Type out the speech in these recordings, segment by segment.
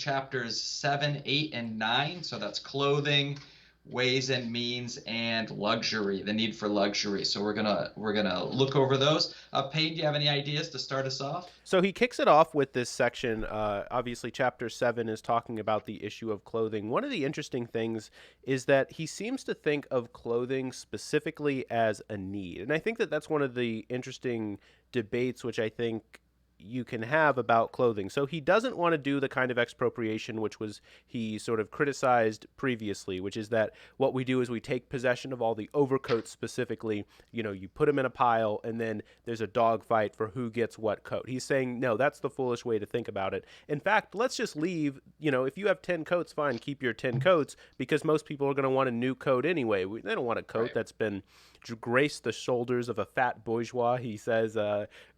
chapters 7, 8, and 9. So that's clothing, ways and means, and luxury, the need for luxury. So we're gonna look over those. Payne, do you have any ideas to start us off? So he kicks it off with this section. Obviously, chapter 7 is talking about the issue of clothing. One of the interesting things is that he seems to think of clothing specifically as a need. And I think that that's one of the interesting debates, which I think you can have about clothing. So he doesn't want to do the kind of expropriation which was he sort of criticized previously, which is that what we do is we take possession of all the overcoats specifically, you put them in a pile and then there's a dogfight for who gets what coat. He's saying, no, that's the foolish way to think about it. In fact, let's just leave, if you have 10 coats, fine, keep your 10 coats because most people are going to want a new coat anyway. They don't want a coat Right. that's been graced the shoulders of a fat bourgeois. He says,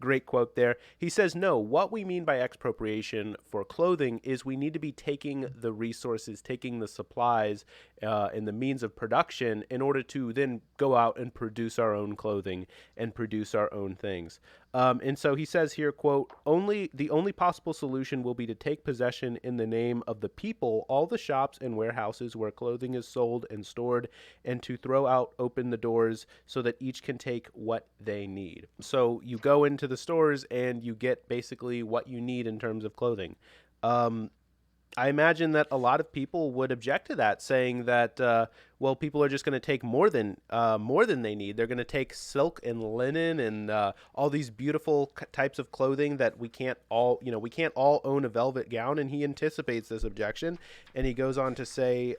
great quote there. He says, no, what we mean by expropriation for clothing is we need to be taking the resources, taking the supplies, and the means of production in order to then go out and produce our own clothing and produce our own things. And so he says here, quote, the only possible solution will be to take possession in the name of the people, all the shops and warehouses where clothing is sold and stored, and to throw out open the doors so that each can take what they need. So you go into the stores and you get basically what you need in terms of clothing. I imagine that a lot of people would object to that, saying that, well, people are just going to take more than they need. They're going to take silk and linen and all these beautiful types of clothing that we can't all own a velvet gown. And he anticipates this objection, and he goes on to say,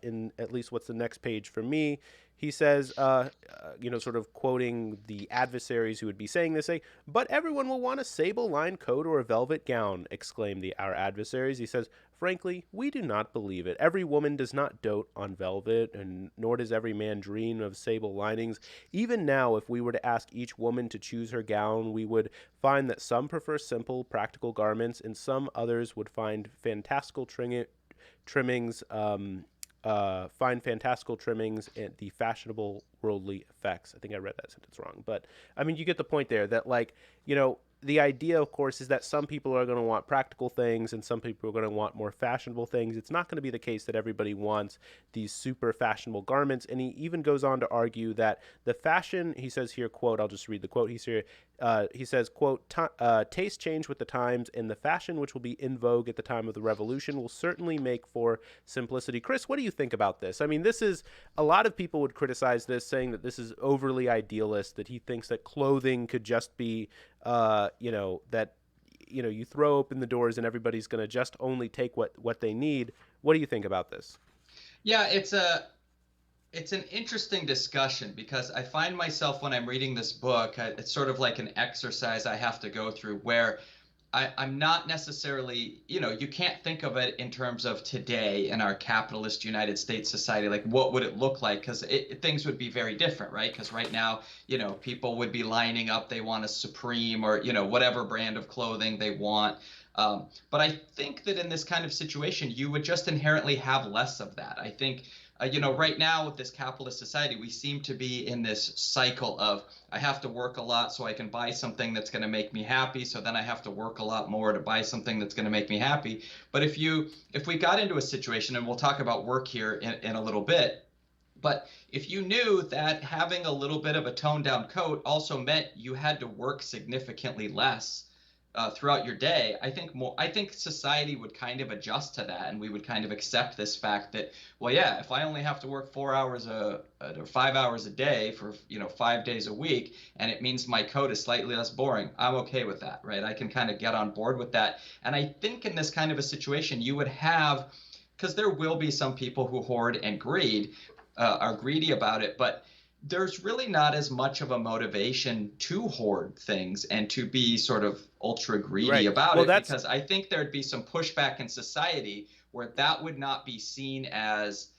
in at least what's the next page for me. He says, sort of quoting the adversaries who would be saying this, but everyone will want a sable-lined coat or a velvet gown, exclaim our adversaries. He says, frankly, we do not believe it. Every woman does not dote on velvet, and nor does every man dream of sable linings. Even now, if we were to ask each woman to choose her gown, we would find that some prefer simple, practical garments, and some others would find fantastical trimmings, find fantastical trimmings and the fashionable worldly effects. I think I read that sentence wrong, but I mean, you get the point there that the idea, of course, is that some people are going to want practical things and some people are going to want more fashionable things. It's not going to be the case that everybody wants these super fashionable garments. And he even goes on to argue that the fashion, he says here, quote, I'll just read the quote. He says, quote, taste change with the times, and the fashion which will be in vogue at the time of the revolution will certainly make for simplicity. Chris, what do you think about this? I mean, this is, a lot of people would criticize this, saying that this is overly idealist, that he thinks that clothing could just be, you throw open the doors and everybody's going to just only take what they need. What do you think about this? Yeah, it's an interesting discussion because I find myself when I'm reading this book, it's sort of like an exercise I have to go through where I'm not necessarily, you can't think of it in terms of today in our capitalist United States society, like what would it look like? Because things would be very different, right? Because right now, people would be lining up, they want a Supreme or, whatever brand of clothing they want. But I think that in this kind of situation, you would just inherently have less of that. I think right now with this capitalist society, we seem to be in this cycle of I have to work a lot so I can buy something that's going to make me happy. So then I have to work a lot more to buy something that's going to make me happy. But if we got into a situation, and we'll talk about work here in a little bit, but if you knew that having a little bit of a toned down coat also meant you had to work significantly less throughout your day, I think society would kind of adjust to that, and we would kind of accept this fact that, well, yeah, if I only have to work 4 hours or 5 hours a day for 5 days a week, and it means my code is slightly less boring, I'm okay with that, right? I can kind of get on board with that, and I think in this kind of a situation, you would have, because there will be some people who hoard and are greedy about it, but there's really not as much of a motivation to hoard things and to be sort of ultra greedy Right. about Well, it, that's because I think there'd be some pushback in society where that would not be seen as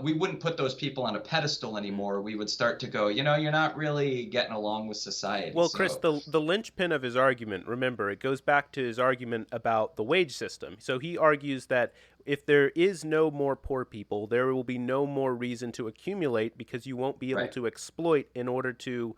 we wouldn't put those people on a pedestal anymore. We would start to go, you're not really getting along with society. Well, Chris, So the linchpin of his argument, remember, it goes back to his argument about the wage system. So he argues that if there is no more poor people, there will be no more reason to accumulate because you won't be able right. to exploit in order to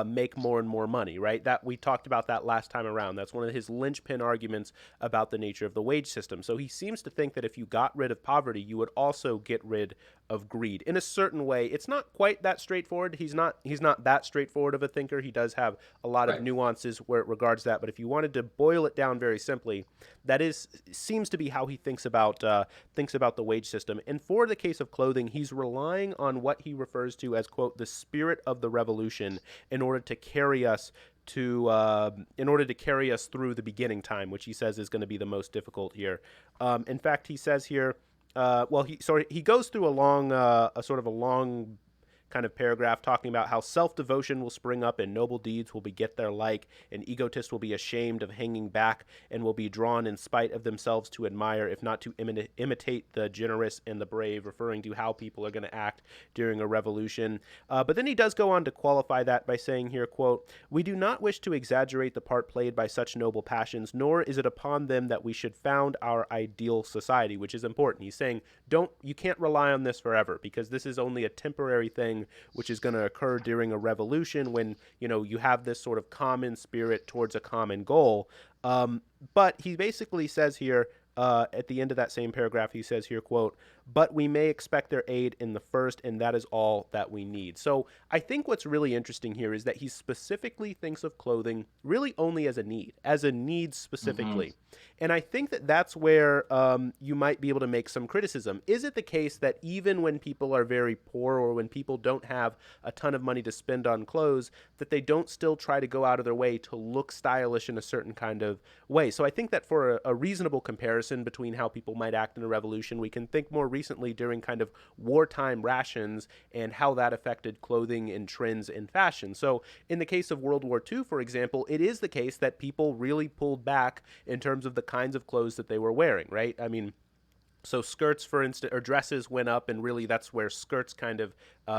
make more and more money, right? That we talked about that last time around. That's one of his linchpin arguments about the nature of the wage system. So he seems to think that if you got rid of poverty, you would also get rid of greed in a certain way. It's not quite that straightforward. He's not that straightforward of a thinker. He does have a lot of Right. nuances where it regards that. But if you wanted to boil it down very simply, that is seems to be how he thinks about the wage system. And for the case of clothing, he's relying on what he refers to as, quote, the spirit of the revolution in order to carry us through the beginning time, which he says is going to be the most difficult here. In fact, he says here, he goes through a sort of a long kind of paragraph talking about how self-devotion will spring up and noble deeds will beget their like, and egotists will be ashamed of hanging back and will be drawn in spite of themselves to admire, if not to imitate the generous and the brave, referring to how people are going to act during a revolution. But then he does go on to qualify that by saying here, quote, "We do not wish to exaggerate the part played by such noble passions, nor is it upon them that we should found our ideal society," which is important. He's saying, you can't rely on this forever, because this is only a temporary thing which is going to occur during a revolution when, you have this sort of common spirit towards a common goal. But he basically says here, at the end of that same paragraph, he says here, quote, "But we may expect their aid in the first, and that is all that we need." So I think what's really interesting here is that he specifically thinks of clothing really only as a need Hmm. specifically. And I think that that's where you might be able to make some criticism. Is it the case that even when people are very poor, or when people don't have a ton of money to spend on clothes, that they don't still try to go out of their way to look stylish in a certain kind of way? So I think that for a reasonable comparison between how people might act in a revolution, we can think more recently during kind of wartime rations and how that affected clothing and trends in fashion. So in the case of World War II, for example, it is the case that people really pulled back in terms of the kinds of clothes that they were wearing, right? I mean, so skirts, for instance, or dresses went up, and really that's where skirts kind of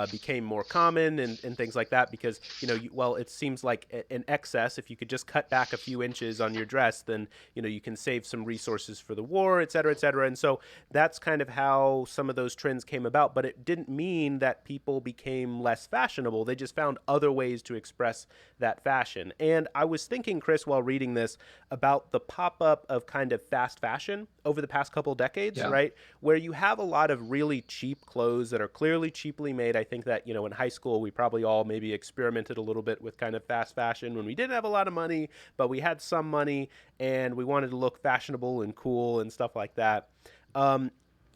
became more common, and things like that, because it seems like an excess. If you could just cut back a few inches on your dress, then you can save some resources for the war, et cetera, et cetera. And so that's kind of how some of those trends came about. But it didn't mean that people became less fashionable. They just found other ways to express that fashion. And I was thinking, Chris, while reading this, about the pop up of kind of fast fashion over the past couple decades, Yeah. right? Where you have a lot of really cheap clothes that are clearly cheaply made. I think that, in high school, we probably all maybe experimented a little bit with kind of fast fashion when we didn't have a lot of money, but we had some money and we wanted to look fashionable and cool and stuff like that. Um,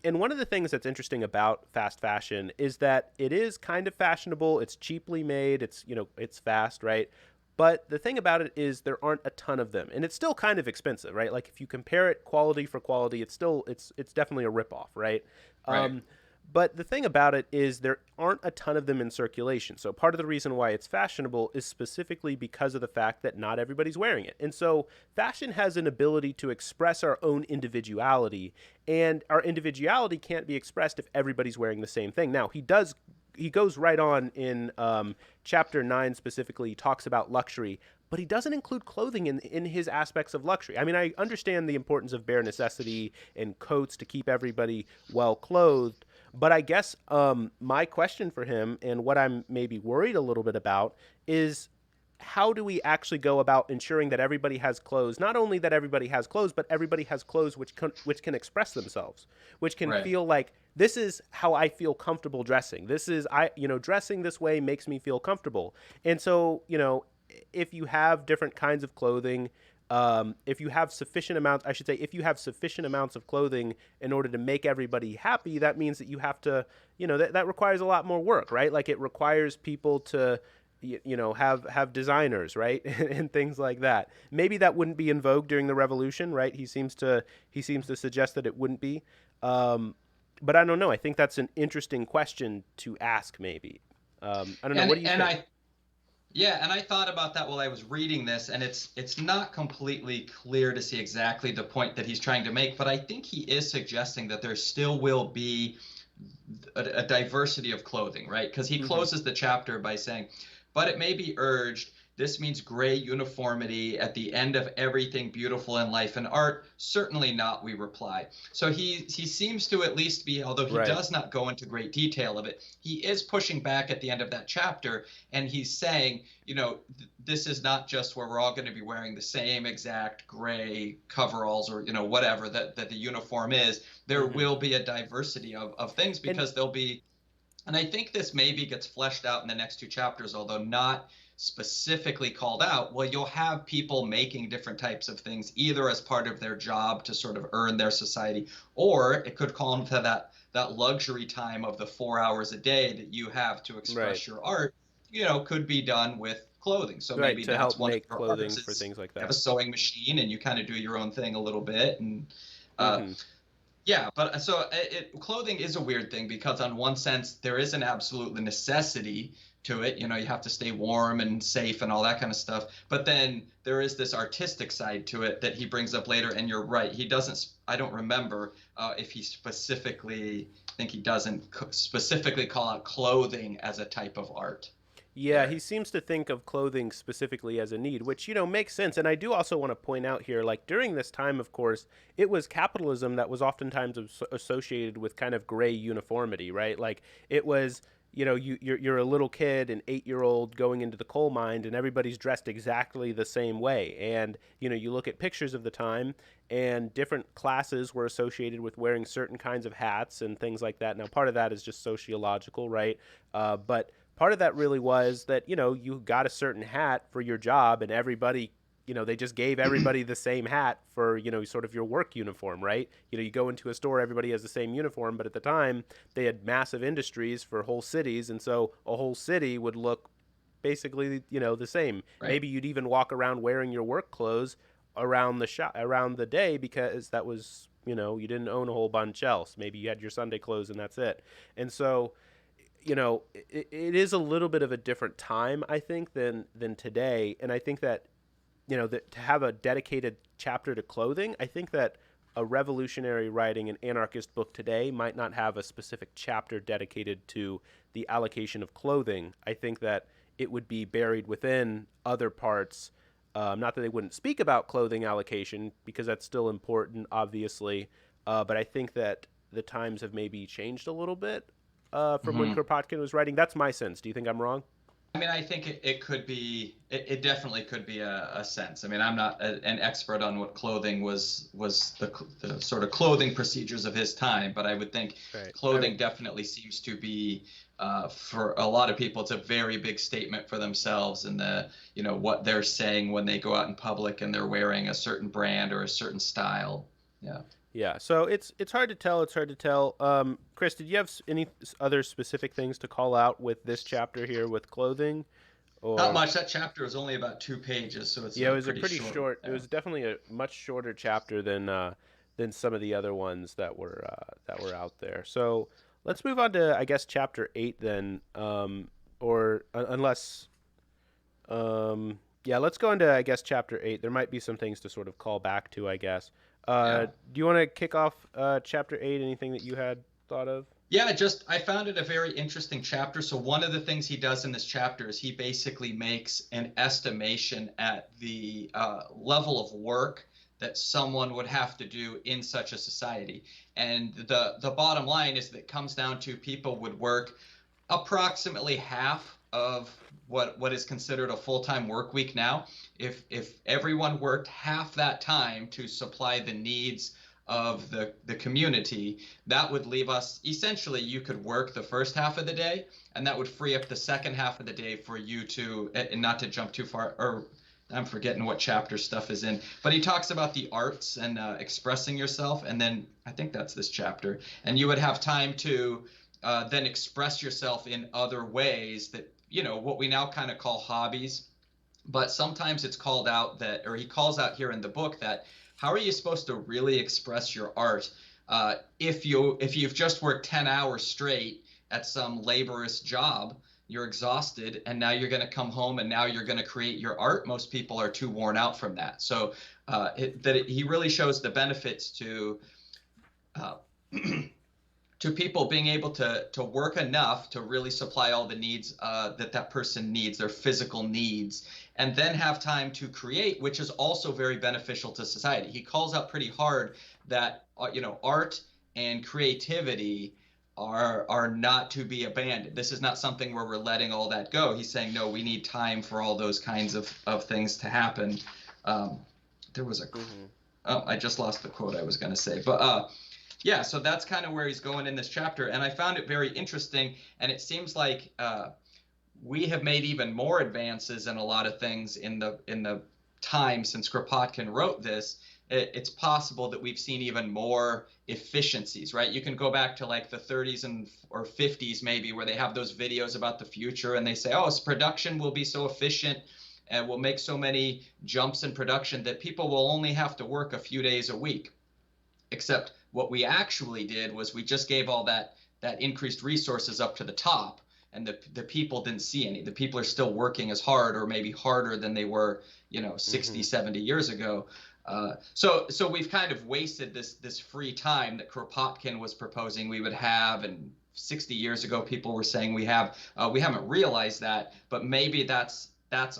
and one of the things that's interesting about fast fashion is that it is kind of fashionable. It's cheaply made. It's fast, right? But the thing about it is there aren't a ton of them, and it's still kind of expensive, right? Like if you compare it quality for quality, it's definitely a ripoff, right? Right. Um, but the thing about it is there aren't a ton of them in circulation. So part of the reason why it's fashionable is specifically because of the fact that not everybody's wearing it. And so fashion has an ability to express our own individuality, and our individuality can't be expressed if everybody's wearing the same thing. Now, he goes right on in chapter 9 specifically. He talks about luxury, but he doesn't include clothing in his aspects of luxury. I mean, I understand the importance of bare necessity and coats to keep everybody well clothed, but I guess my question for him, and what I'm maybe worried a little bit about, is how do we actually go about ensuring that everybody has clothes? Not only that everybody has clothes, but everybody has clothes which can express themselves, which can Right. feel like this is how I feel comfortable dressing. This is dressing this way makes me feel comfortable. And so if you have different kinds of clothing, if you have sufficient amounts, I should say, if you have sufficient amounts of clothing in order to make everybody happy, that means that you have to, that requires a lot more work, right? Like it requires people to, have designers, right? And things like that. Maybe that wouldn't be in vogue during the revolution, right? He seems to suggest that it wouldn't be. But I don't know. I think that's an interesting question to ask, maybe. I don't know. And What do you and think? I Yeah, and I thought about that while I was reading this, and it's not completely clear to see exactly the point that he's trying to make, but I think he is suggesting that there still will be a diversity of clothing, right? Because he Mm-hmm. closes the chapter by saying, "But it may be urged this means gray uniformity at the end of everything beautiful in life and art. Certainly not, we reply. So he seems to at least be, although he Right. does not go into great detail of it, he is pushing back at the end of that chapter, and he's saying, this is not just where we're all going to be wearing the same exact gray coveralls or whatever that the uniform is. There Hmm. will be a diversity of things, And because there'll be, and I think this maybe gets fleshed out in the next two chapters, although not specifically called out. Well, you'll have people making different types of things, either as part of their job to sort of earn their society, or it could call into that luxury time of the 4 hours a day that you have to right, express your art, could be done with clothing. So right, maybe to that's help one of make your clothing arts for is things like you have a that. sewing machine and you kind of do your own thing a little bit. And uh, Hmm. yeah, but so clothing is a weird thing, because on one sense there is an absolute necessity to it. You have to stay warm and safe and all that kind of stuff. But then there is this artistic side to it that he brings up later. And you're right, he doesn't. I don't remember if he specifically. I think he doesn't specifically call out clothing as a type of art Yeah, he there. seems to think of clothing specifically as a need, which, makes sense. And I do also want to point out here, like during this time, of course, it was capitalism that was oftentimes associated with kind of gray uniformity, right? Like it was, you're a little kid, an 8-year old going into the coal mine, and everybody's dressed exactly the same way. And, you look at pictures of the time, and different classes were associated with wearing certain kinds of hats and things like that. Now, part of that is just sociological, right? But part of that really was that you got a certain hat for your job, and everybody, they just gave everybody the same hat for sort of your work uniform, right? You go into a store, everybody has the same uniform, but at the time they had massive industries for whole cities, and so a whole city would look basically the same. Right. Maybe you'd even walk around wearing your work clothes around the shop around the day, because that was you didn't own a whole bunch else. Maybe you had your Sunday clothes and that's it. And so it is a little bit of a different time, I think, than today. And I think that that to have a dedicated chapter to clothing, I think that a revolutionary writing an anarchist book today might not have a specific chapter dedicated to the allocation of clothing. I think that it would be buried within other parts. Not that they wouldn't speak about clothing allocation, because that's still important, obviously. But I think that the times have maybe changed a little bit from when Mhm. Kropotkin was writing. That's my sense. Do you think I'm wrong? I mean, I think it could be, it definitely could be a sense. I mean, I'm not an expert on what clothing was the sort of clothing procedures of his time, but I would think Right. I mean, clothing definitely seems to be, for a lot of people, it's a very big statement for themselves, and what they're saying when they go out in public and they're wearing a certain brand or a certain style. Yeah. yeah. So it's hard to tell. It's hard to tell. Chris, did you have any other specific things to call out with this chapter here with clothing, Not or? much. That chapter is only about 2 pages, so it's Yeah, it was a pretty pretty short. short. It Yeah. was definitely a much shorter chapter than some of the other ones that were out there. So let's move on to, I guess, chapter 8 then. Or unless yeah, let's go into, I guess, chapter 8. There might be some things to sort of call back to, I guess. Yeah. Do you want to kick off chapter 8? Anything that you had thought of? Yeah, just I found it a very interesting chapter. So one of the things he does in this chapter is he basically makes an estimation at the level of work that someone would have to do in such a society. And the bottom line is that it comes down to people would work approximately half of what is considered a full-time work week now. If everyone worked half that time to supply the needs of the community, that would leave us, essentially you could work the first half of the day, and that would free up the second half of the day for you to, and not to jump too far, or I'm forgetting what chapter stuff is in, but he talks about the arts and expressing yourself, and then I think that's this chapter, and you would have time to then express yourself in other ways that, what we now kind of call hobbies. But sometimes it's called out that, or he calls out here in the book that, how are you supposed to really express your art if you've just worked 10 hours straight at some laborious job? You're exhausted, and now you're going to come home and now you're going to create your art. Most people are too worn out from that. So he really shows the benefits to uh, to people being able to work enough to really supply all the needs that person needs, their physical needs, and then have time to create, which is also very beneficial to society. He calls out pretty hard that art and creativity are not to be abandoned. This is not something where we're letting all that go. He's saying, no, we need time for all those kinds of things to happen. Um, there was a Mm-hmm. oh, I just lost the quote I was going to say, but yeah, so that's kind of where he's going in this chapter, and I found it very interesting. And it seems like we have made even more advances in a lot of things in the time since Kropotkin wrote this. It's possible that we've seen even more efficiencies, right? You can go back to like the 30s and or 50s maybe, where they have those videos about the future, and they say, oh, production will be so efficient and we'll make so many jumps in production that people will only have to work a few days a week. Except what we actually did was we just gave all that increased resources up to the top, and the people didn't see any. The people are still working as hard or maybe harder than they were 60, Mm-hmm. 70 years ago. So we've kind of wasted this free time that Kropotkin was proposing we would have, and 60 years ago people were saying we have. We haven't realized that, but maybe that's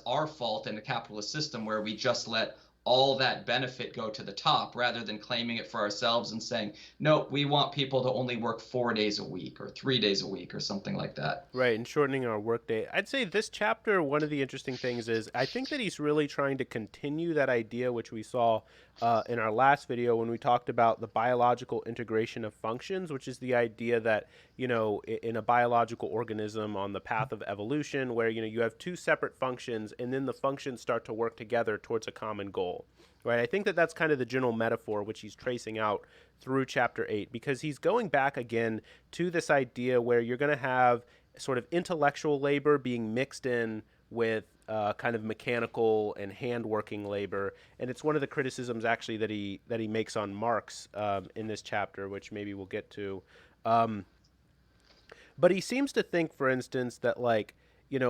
our fault in the capitalist system, where we just let all that benefit go to the top rather than claiming it for ourselves and saying, no, we want people to only work 4 days a week or 3 days a week or something like that. Right, and shortening our workday. I'd say this chapter, one of the interesting things is I think that he's really trying to continue that idea which we saw in our last video when we talked about the biological integration of functions, which is the idea that, in a biological organism on the path of evolution, where, you have two separate functions and then the functions start to work together towards a common goal. Right, I think that that's kind of the general metaphor which he's tracing out through chapter 8, because he's going back again to this idea where you're going to have sort of intellectual labor being mixed in with kind of mechanical and hand-working labor, and it's one of the criticisms actually that he makes on Marx in this chapter, which maybe we'll get to. Um, but he seems to think, for instance, that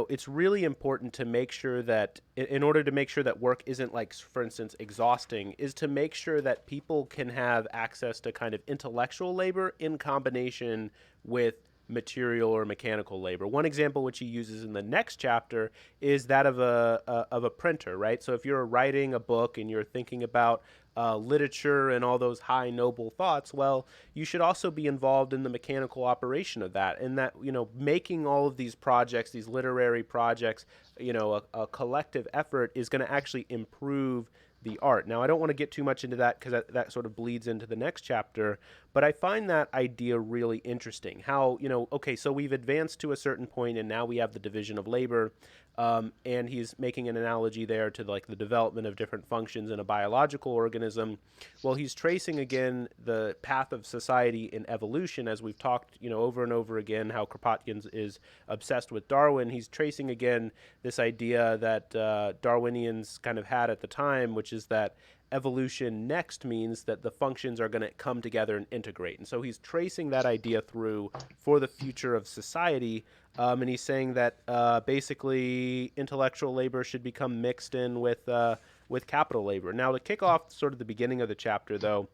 it's really important to make sure that in order to make sure that work isn't, like, for instance, exhausting, is to make sure that people can have access to kind of intellectual labor in combination with material or mechanical labor. One example which he uses in the next chapter is that of a printer, right? So if you're writing a book and you're thinking about literature and all those high noble thoughts, well, you should also be involved in the mechanical operation of that, and that, making all of these projects, these literary projects, a collective effort is going to actually improve the art. Now, I don't want to get too much into that because that sort of bleeds into the next chapter, but I find that idea really interesting. How, okay, so we've advanced to a certain point and now we have the division of labor, and he's making an analogy there to like the development of different functions in a biological organism. Well, he's tracing again the path of society in evolution, as we've talked, over and over again, how Kropotkin is obsessed with Darwin. He's tracing again this idea that Darwinians kind of had at the time, which is that evolution next means that the functions are going to come together and integrate. And so he's tracing that idea through for the future of society. And he's saying that basically intellectual labor should become mixed in with capital labor. Now, to kick off sort of the beginning of the chapter, though,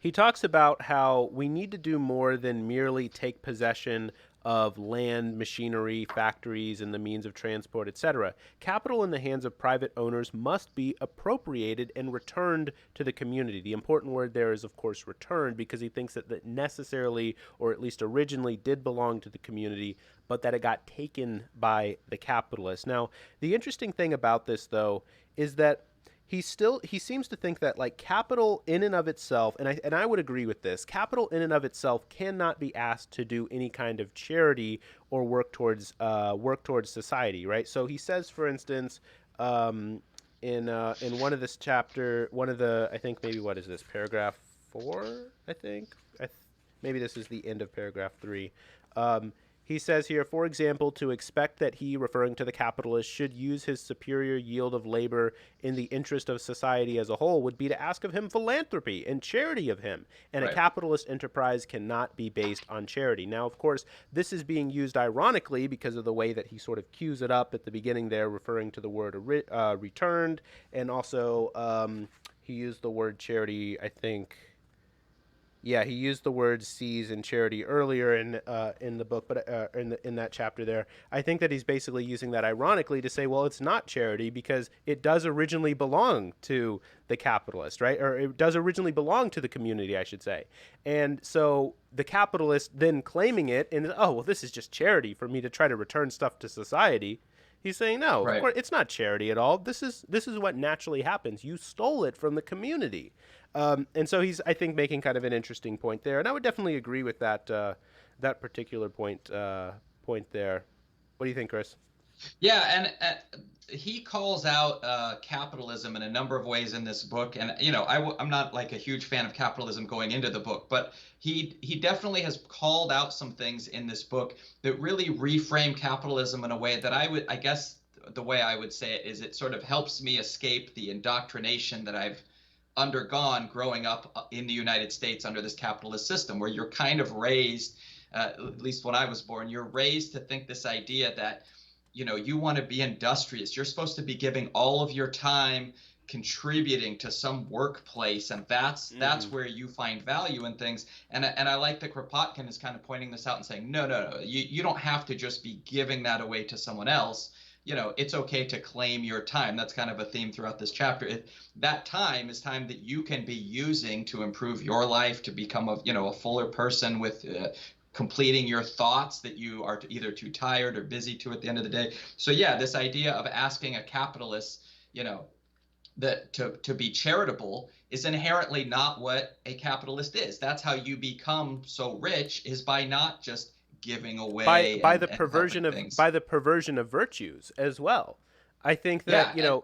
he talks about how we need to do more than merely take possession of land, machinery, factories, and the means of transport, etc. Capital in the hands of private owners must be appropriated and returned to the community. The important word there is, of course, returned, because he thinks that necessarily, or at least originally, did belong to the community, but that it got taken by the capitalists. Now, the interesting thing about this, though, is that he seems to think that, like, capital in and of itself, and I would agree with this, capital in and of itself cannot be asked to do any kind of charity or work towards society, right? So he says, for instance, in one of this chapter, one of the, I think maybe, what is this, paragraph 4, I think, maybe this is the end of paragraph 3. He says here, for example, to expect that he, referring to the capitalist, should use his superior yield of labor in the interest of society as a whole would be to ask of him philanthropy and charity of him. And Right. a capitalist enterprise cannot be based on charity. Now, of course, this is being used ironically because of the way that he sort of cues it up at the beginning there, referring to the word returned. And also he used the word charity, I think, Yeah, he used the word "sees" and charity earlier in the book, but in that chapter there, I think that he's basically using that ironically to say, well, it's not charity because it does originally belong to the capitalist, right? Or it does originally belong to the community, I should say. And so the capitalist then claiming it and, oh, well, this is just charity for me to try to return stuff to society. He's saying, no, of Right. course, it's not charity at all. This is what naturally happens. You stole it from the community. And so he's, I think, making kind of an interesting point there, and I would definitely agree with that particular point there. What do you think, Chris? Yeah, and he calls out capitalism in a number of ways in this book. And I'm not like a huge fan of capitalism going into the book, but he definitely has called out some things in this book that really reframe capitalism in a way that I guess the way I would say it is it sort of helps me escape the indoctrination that I've undergone growing up in the United States under this capitalist system, where you're kind of raised, at least when I was born, you're raised to think this idea that you want to be industrious. You're supposed to be giving all of your time contributing to some workplace, and that's Mm-hmm. where you find value in things. And I like that Kropotkin is kind of pointing this out and saying, no, no, no, you don't have to just be giving that away to someone else. It's okay to claim your time. That's kind of a theme throughout this chapter. That time is time that you can be using to improve your life, to become a fuller person with completing your thoughts that you are either too tired or busy to at the end of the day. So yeah, this idea of asking a capitalist, that to be charitable is inherently not what a capitalist is. That's how you become so rich, is by not just giving by away by the and helping perversion of things. by the perversion of virtues as well. I think that Yeah,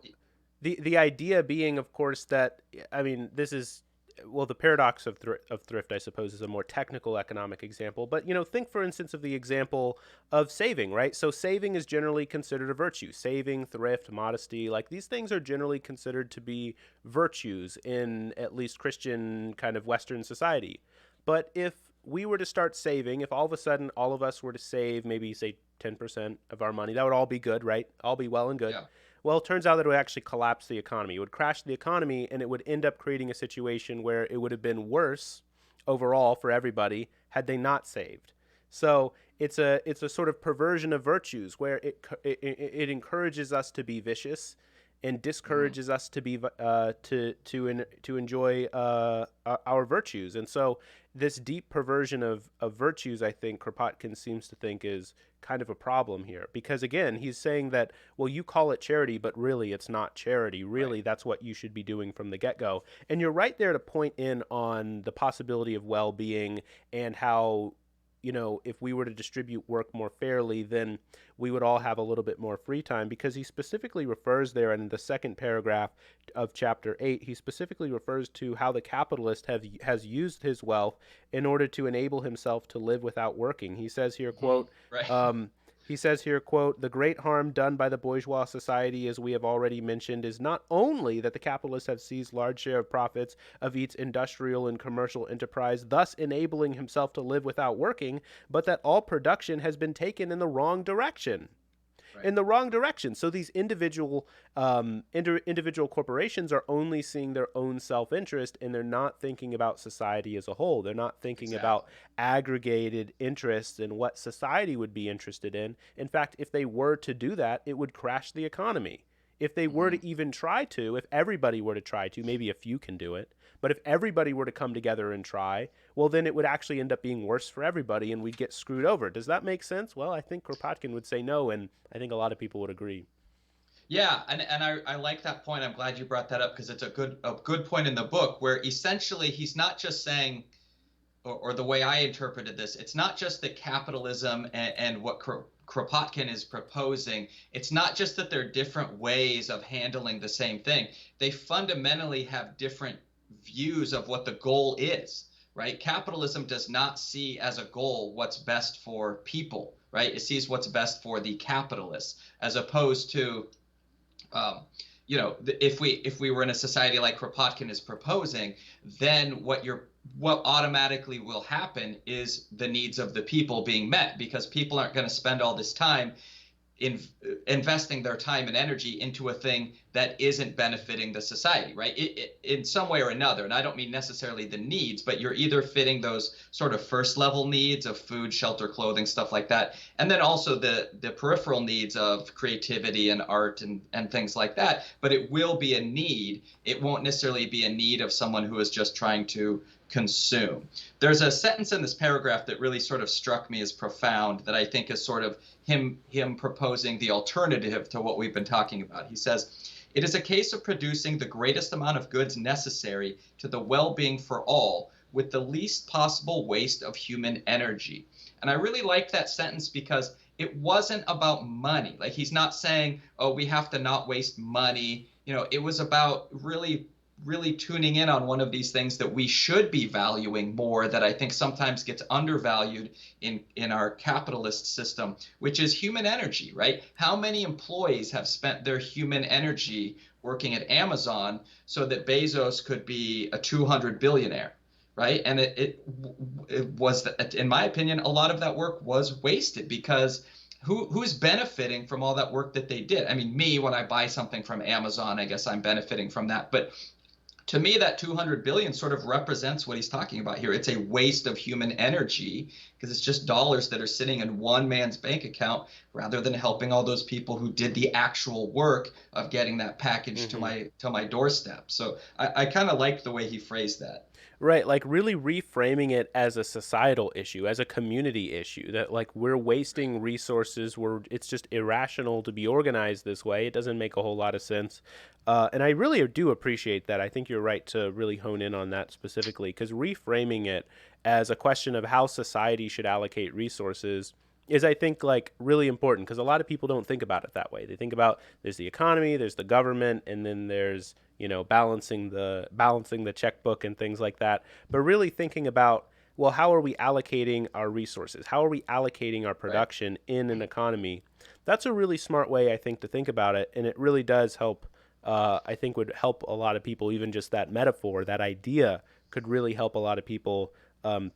and the idea being, of course, that I mean this is well the paradox of thrift, I suppose, is a more technical economic example. But think for instance of the example of saving, right? So saving is generally considered a virtue. Saving, thrift, modesty, like these things are generally considered to be virtues in at least Christian kind of Western society. But if we were to start saving, if all of a sudden all of us were to save maybe say 10% of our money, that would all be good, right? All be well and good. yeah, Well, it turns out that it would actually collapse the economy. It would crash the economy, and it would end up creating a situation where it would have been worse overall for everybody had they not saved. So it's a sort of perversion of virtues where it encourages us to be vicious and mhm, discourages us to be to enjoy our virtues. And so this deep perversion of virtues, I think Kropotkin seems to think is kind of a problem here, because again he's saying that, well, you call it charity, but really it's not charity. right. Really that's what you should be doing from the get-go. And you're right there to point in on the possibility of well-being and how if we were to distribute work more fairly, then we would all have a little bit more free time, because he specifically refers there in the second paragraph of chapter 8, he specifically refers to how the capitalist has used his wealth in order to enable himself to live without working. He says here, Mhm, quote, right. um, he says here, quote, the great harm done by the bourgeois society, as we have already mentioned, is not only that the capitalists have seized large share of profits of each industrial and commercial enterprise, thus enabling himself to live without working, but that all production has been taken in the wrong direction. Right. In the wrong direction. So these individual corporations are only seeing their own self-interest, and they're not thinking about society as a whole. They're not thinking about Exactly. aggregated interests and what society would be interested in. In fact, if they were to do that, it would crash the economy. If they were Mhm. to even try to, if everybody were to try to, maybe a few can do it, but if everybody were to come together and try, well, then it would actually end up being worse for everybody and we'd get screwed over. Does that make sense? Well, I think Kropotkin would say no, and I think a lot of people would agree. Yeah, and I like that point. I'm glad you brought that up because it's a good point in the book where essentially he's not just saying, or the way I interpreted this, it's not just that capitalism and what Kropotkin is proposing. It's not just that there are different ways of handling the same thing. They fundamentally have different views of what the goal is, right? Capitalism does not see as a goal what's best for people, right? It sees what's best for the capitalists, as opposed to um, if we were in a society like Kropotkin is proposing, then what automatically will happen is the needs of the people being met, because people aren't going to spend all this time in investing their time and energy into a thing that isn't benefiting the society, right? In some way or another. And I don't mean necessarily the needs, but you're either fitting those sort of first level needs of food, shelter, clothing, stuff like that. And then also the peripheral needs of creativity and art and things like that. But it will be a need. It won't necessarily be a need of someone who is just trying to consume. There's a sentence in this paragraph that really sort of struck me as profound that I think is sort of him proposing the alternative to what we've been talking about. He says, "It is a case of producing the greatest amount of goods necessary to the well-being for all with the least possible waste of human energy." And I really liked that sentence because it wasn't about money. Like he's not saying, oh, we have to not waste money. It was about really tuning in on one of these things that we should be valuing more, that I think sometimes gets undervalued in our capitalist system, which is human energy, right? How many employees have spent their human energy working at Amazon so that Bezos could be a 200 billionaire, right? And it was, in my opinion, a lot of that work was wasted because who's benefiting from all that work that they did? I mean, me, when I buy something from Amazon, I guess I'm benefiting from that. But to me, that 200 billion sort of represents what he's talking about here. It's a waste of human energy because it's just dollars that are sitting in one man's bank account rather than helping all those people who did the actual work of getting that package to my doorstep. So I kind of like the way he phrased that. Right, like really reframing it as a societal issue, as a community issue, that like we're wasting resources, it's just irrational to be organized this way. It doesn't make a whole lot of sense. And I really do appreciate that. I think you're right to really hone in on that specifically, because reframing it as a question of how society should allocate resources is, I think, like really important, because a lot of people don't think about it that way. They think about there's the economy, there's the government, and then there's balancing the checkbook and things like that. But really thinking about, well, how are we allocating our resources? How are we allocating our Right. production in an economy? That's a really smart way, I think, to think about it, and it really does help. I think would help a lot of people. Even just that metaphor, that idea, could really help a lot of people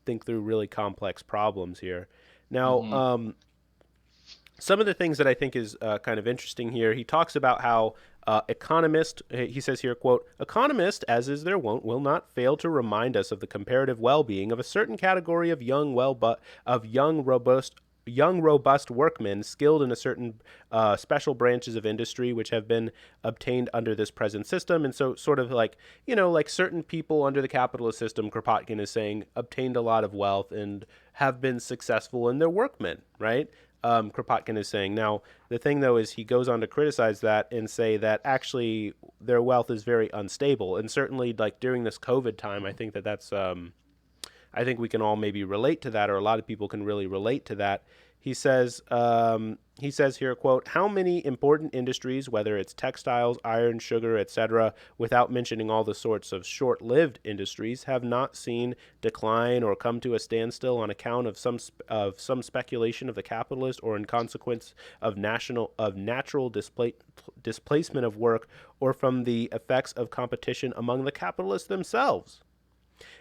think through really complex problems here. Now, Hmm. some of the things that I think is kind of interesting here, he talks about how he says here, quote, economists, as is their wont, will not fail to remind us of the comparative well-being of a certain category of young robust workmen skilled in a certain special branches of industry which have been obtained under this present system. And so sort of like, like certain people under the capitalist system, Kropotkin is saying, obtained a lot of wealth and have been successful in their workmen, right? Kropotkin is saying. Now, the thing, though, is he goes on to criticize that and say that actually their wealth is very unstable. And certainly, like during this COVID time, I think I think we can all maybe relate to that, or a lot of people can really relate to that. He says here, quote, how many important industries, whether it's textiles, iron, sugar, etc., without mentioning all the sorts of short-lived industries, have not seen decline or come to a standstill on account of some speculation of the capitalist, or in consequence of natural displacement of work, or from the effects of competition among the capitalists themselves.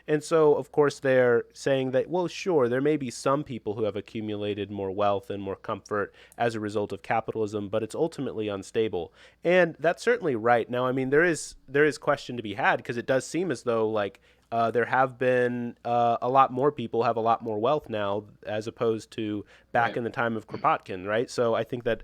And so, of course, they're saying that, well, sure, there may be some people who have accumulated more wealth and more comfort as a result of capitalism, but it's ultimately unstable. And that's certainly right. Now, I mean, there is question to be had, because it does seem as though like there have been a lot more people have a lot more wealth now, as opposed to back Right. in the time of Kropotkin, right? So I think that,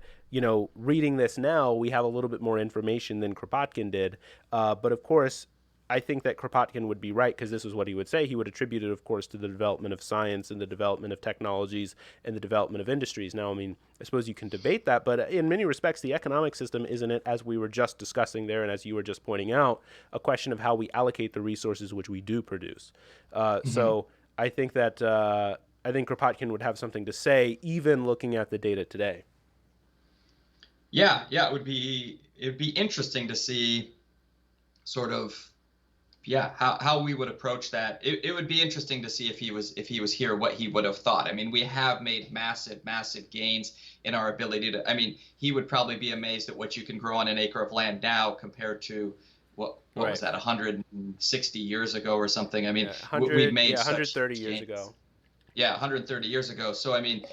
reading this now, we have a little bit more information than Kropotkin did. But of course, I think that Kropotkin would be right, because this is what he would say. He would attribute it, of course, to the development of science and the development of technologies and the development of industries. Now, I mean, I suppose you can debate that, but in many respects, the economic system, isn't it, as we were just discussing there and as you were just pointing out, a question of how we allocate the resources which we do produce. Hmm. So I think that I think Kropotkin would have something to say, even looking at the data today. Yeah, it would be interesting to see sort of, yeah, how we would approach that. It would be interesting to see if he was here, what he would have thought. I mean, we have made massive gains in our ability to. I mean, he would probably be amazed at what you can grow on an acre of land now compared to what was Right. that, 160 years ago or something. I mean, Yeah, we've 100. made Yeah, such 130 years gains. ago. Yeah, 130 years ago. So I mean,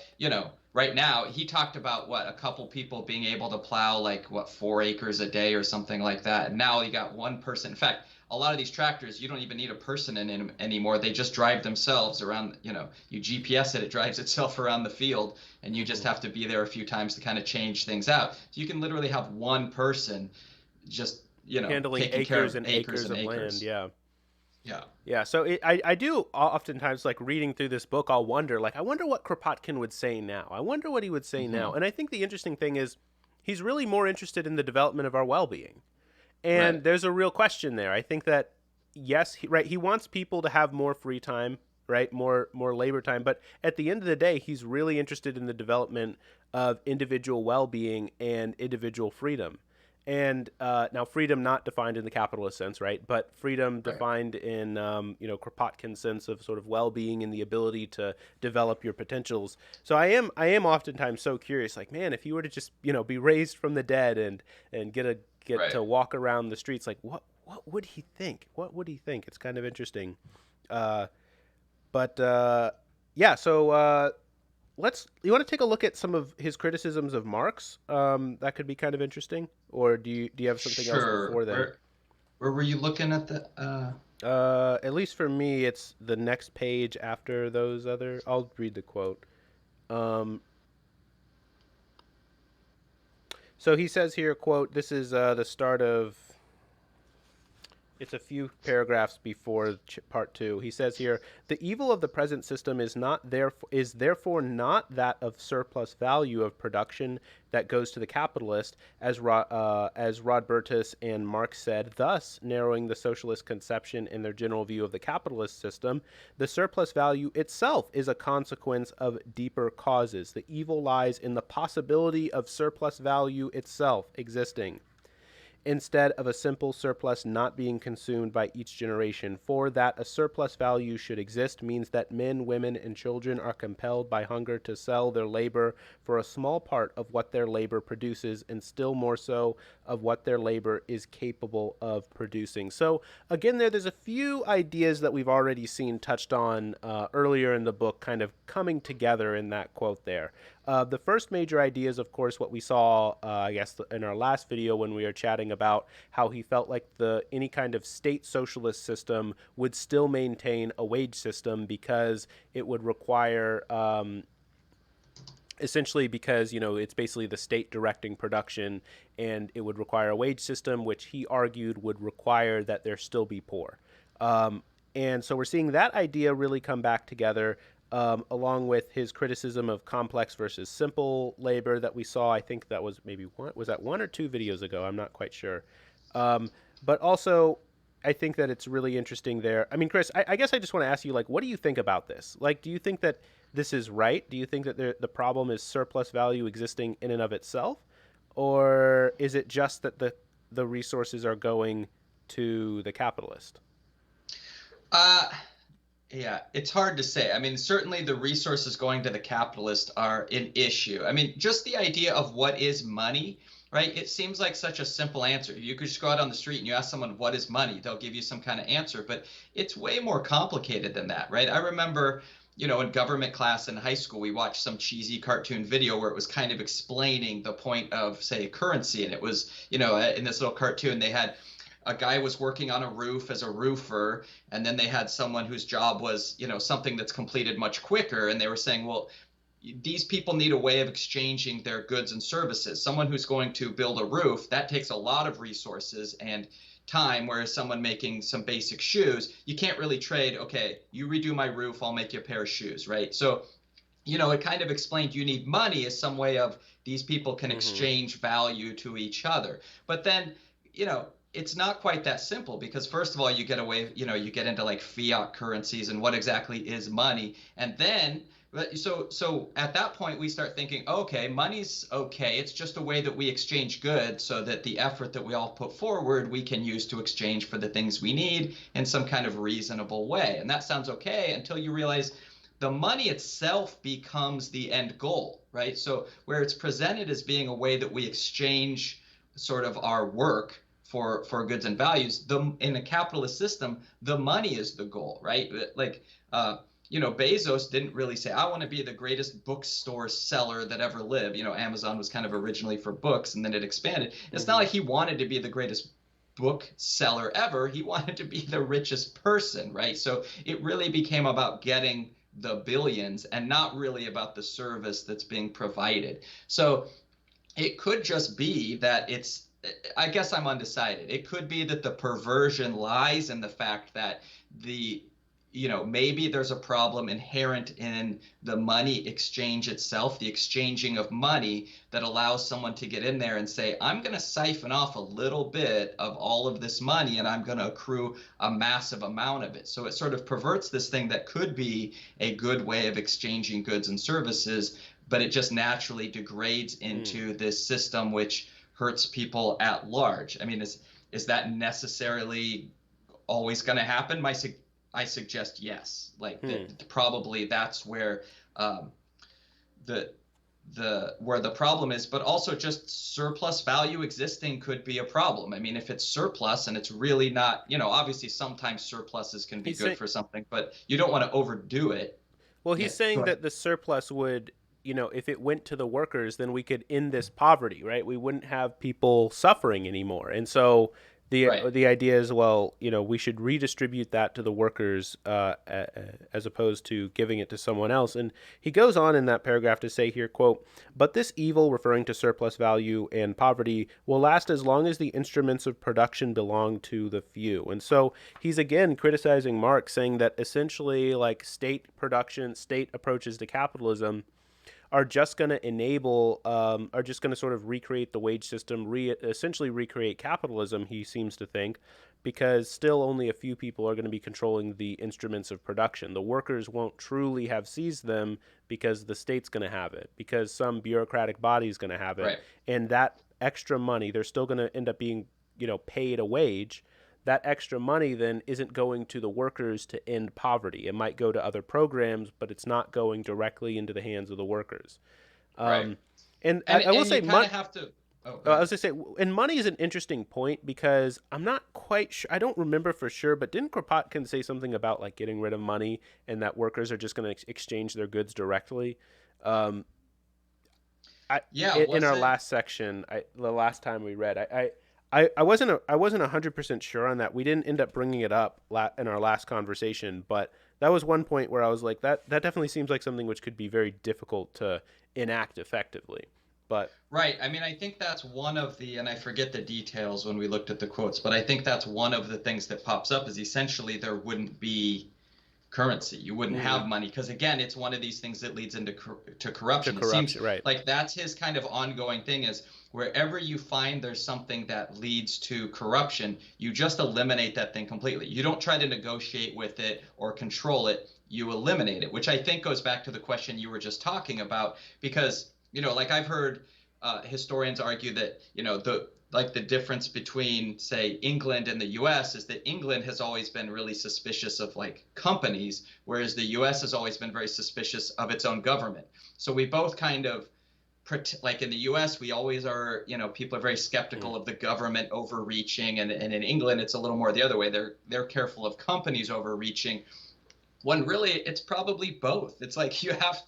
right now he talked about what a couple people being able to plow like what 4 acres a day or something like that. And now you got one person. In fact, a lot of these tractors you don't even need a person in them anymore. They just drive themselves around. You GPS it, it drives itself around the field, and you just Hmm. have to be there a few times to kind of change things out. So you can literally have one person just Handling taking care acres of and acres acres and of land. acres. Yeah. Yeah. Yeah, so I do oftentimes, like, reading through this book, I'll wonder, like, I wonder what Kropotkin would say now. I wonder what he would say now. Hmm. And I think the interesting thing is he's really more interested in the development of our well-being. And Right. there's a real question there. I think that yes, right, he wants people to have more free time, right? More labor time, but at the end of the day, he's really interested in the development of individual well-being and individual freedom. And now, freedom not defined in the capitalist sense, right? But freedom Right. defined in Kropotkin's sense of sort of well-being and the ability to develop your potentials. So I am oftentimes so curious, like, man, if you were to just be raised from the dead and get Right. to walk around the streets, like, what would he think? What would he think? It's kind of interesting. Uh, but yeah, so you want to take a look at some of his criticisms of Marx? That could be kind of interesting. Or do you have something else Sure. before then? Where were you looking at the At least for me, it's the next page after those other. I'll read the quote. Um, so he says here, quote, this is the start of. It's a few paragraphs before part two. He says here, the evil of the present system is therefore not that of surplus value of production that goes to the capitalist, as Rodbertus and Marx said, thus narrowing the socialist conception in their general view of the capitalist system. The surplus value itself is a consequence of deeper causes. The evil lies in the possibility of surplus value itself existing, instead of a simple surplus not being consumed by each generation. For that a surplus value should exist means that men, women, and children are compelled by hunger to sell their labor for a small part of what their labor produces, and still more so of what their labor is capable of producing. So again, there's a few ideas that we've already seen touched on earlier in the book, kind of coming together in that quote there. The first major idea is, of course, what we saw, I guess, in our last video when we were chatting about how he felt like any kind of state socialist system would still maintain a wage system because it would require, essentially, because it's basically the state directing production, and it would require a wage system, which he argued would require that there still be poor. And so we're seeing that idea really come back together, along with his criticism of complex versus simple labor that we saw. I think that was maybe one or two videos ago. I'm not quite sure. Um, but also, I think that it's really interesting there. I mean, Chris, I guess I just want to ask you, like, what do you think about this? Like, do you think that this is right? Do you think that the problem is surplus value existing in and of itself? Or is it just that the resources are going to the capitalist? uh yeah, it's hard to say. I mean, certainly the resources going to the capitalist are an issue. I mean, just the idea of what is money, right? It seems like such a simple answer. You could just go out on the street and you ask someone, what is money? They'll give you some kind of answer, but it's way more complicated than that, right? I remember, in government class in high school, we watched some cheesy cartoon video where it was kind of explaining the point of, say, currency. And it was, in this little cartoon, they had a guy was working on a roof as a roofer, and then they had someone whose job was something that's completed much quicker, and they were saying, well, these people need a way of exchanging their goods and services. Someone who's going to build a roof, that takes a lot of resources and time, whereas someone making some basic shoes, you can't really trade. Okay, you redo my roof, I'll make you a pair of shoes, right? So it kind of explained you need money as some way of these people can Mm-hmm. exchange value to each other. But then, you know, it's not quite that simple, because first of all, you get away, you get into like fiat currencies and what exactly is money. And then so at that point we start thinking, okay, money's okay. It's just a way that we exchange goods so that the effort that we all put forward, we can use to exchange for the things we need in some kind of reasonable way. And that sounds okay until you realize the money itself becomes the end goal, right? So where it's presented as being a way that we exchange sort of our work for goods and values, in a capitalist system, the money is the goal, right? Like, Bezos didn't really say, I want to be the greatest bookstore seller that ever lived. Amazon was kind of originally for books and then it expanded. It's not Hmm. like he wanted to be the greatest book seller ever. He wanted to be the richest person, right? So it really became about getting the billions and not really about the service that's being provided. So it could just be that I guess I'm undecided. It could be that the perversion lies in the fact that the maybe there's a problem inherent in the money exchange itself, the exchanging of money that allows someone to get in there and say, I'm going to siphon off a little bit of all of this money and I'm going to accrue a massive amount of it. So it sort of perverts this thing that could be a good way of exchanging goods and services, but it just naturally degrades Hmm. into this system which hurts people at large. I mean, is that necessarily always going to happen? I suggest yes. Like Hmm. that, probably that's where um, the where the problem is, but also just surplus value existing could be a problem. I mean, if it's surplus and it's really not, obviously sometimes surpluses can be He's good saying, for something, but you don't want to overdo it. well, Yeah, he's go saying ahead. that the surplus would, if it went to the workers, then we could end this poverty, right? We wouldn't have people suffering anymore. And so Right. the idea is, well, we should redistribute that to the workers as opposed to giving it to someone else. And he goes on in that paragraph to say here, quote, but this evil, referring to surplus value and poverty, will last as long as the instruments of production belong to the few. And so he's again criticizing Marx, saying that essentially, like, state production, state approaches to capitalism are just going to are just going to sort of recreate the wage system, essentially recreate capitalism, he seems to think, because still only a few people are going to be controlling the instruments of production. The workers won't truly have seized them because the state's going to have it, because some bureaucratic body is going to have it. Right. And that extra money, they're still going to end up being, paid a wage. That extra money then isn't going to the workers to end poverty. It might go to other programs, but it's not going directly into the hands of the workers. Right. Um, and I, And I will and say, you kind of have to. Oh, go I ahead. was going to say, and money is an interesting point because I'm not quite sure. I don't remember for sure, but didn't Kropotkin say something about like getting rid of money and that workers are just going to exchange their goods directly? Um, Yeah, in was our it? last section, the last time we read, I wasn't 100% sure on that. We didn't end up bringing it up in our last conversation, but that was one point where I was like, that definitely seems like something which could be very difficult to enact effectively. But Right. I mean, I think that's one of the, and I forget the details when we looked at the quotes, but I think that's one of the things that pops up is essentially there wouldn't be currency. You wouldn't mm, have money because again, it's one of these things that leads into to to corruption. It seems corruption, right? like that's his kind of ongoing thing is wherever you find there's something that leads to corruption, you just eliminate that thing completely. You don't try to negotiate with it or control it. You eliminate it, which I think goes back to the question you were just talking about because, like I've heard historians argue that, the difference between say England and the US is that England has always been really suspicious of like companies whereas the US has always been very suspicious of its own government. So we both kind of like in the US we always are, people are very Mm, skeptical of the government overreaching and in England it's a little more the other way. They're careful of companies overreaching when really it's probably both. It's like you have,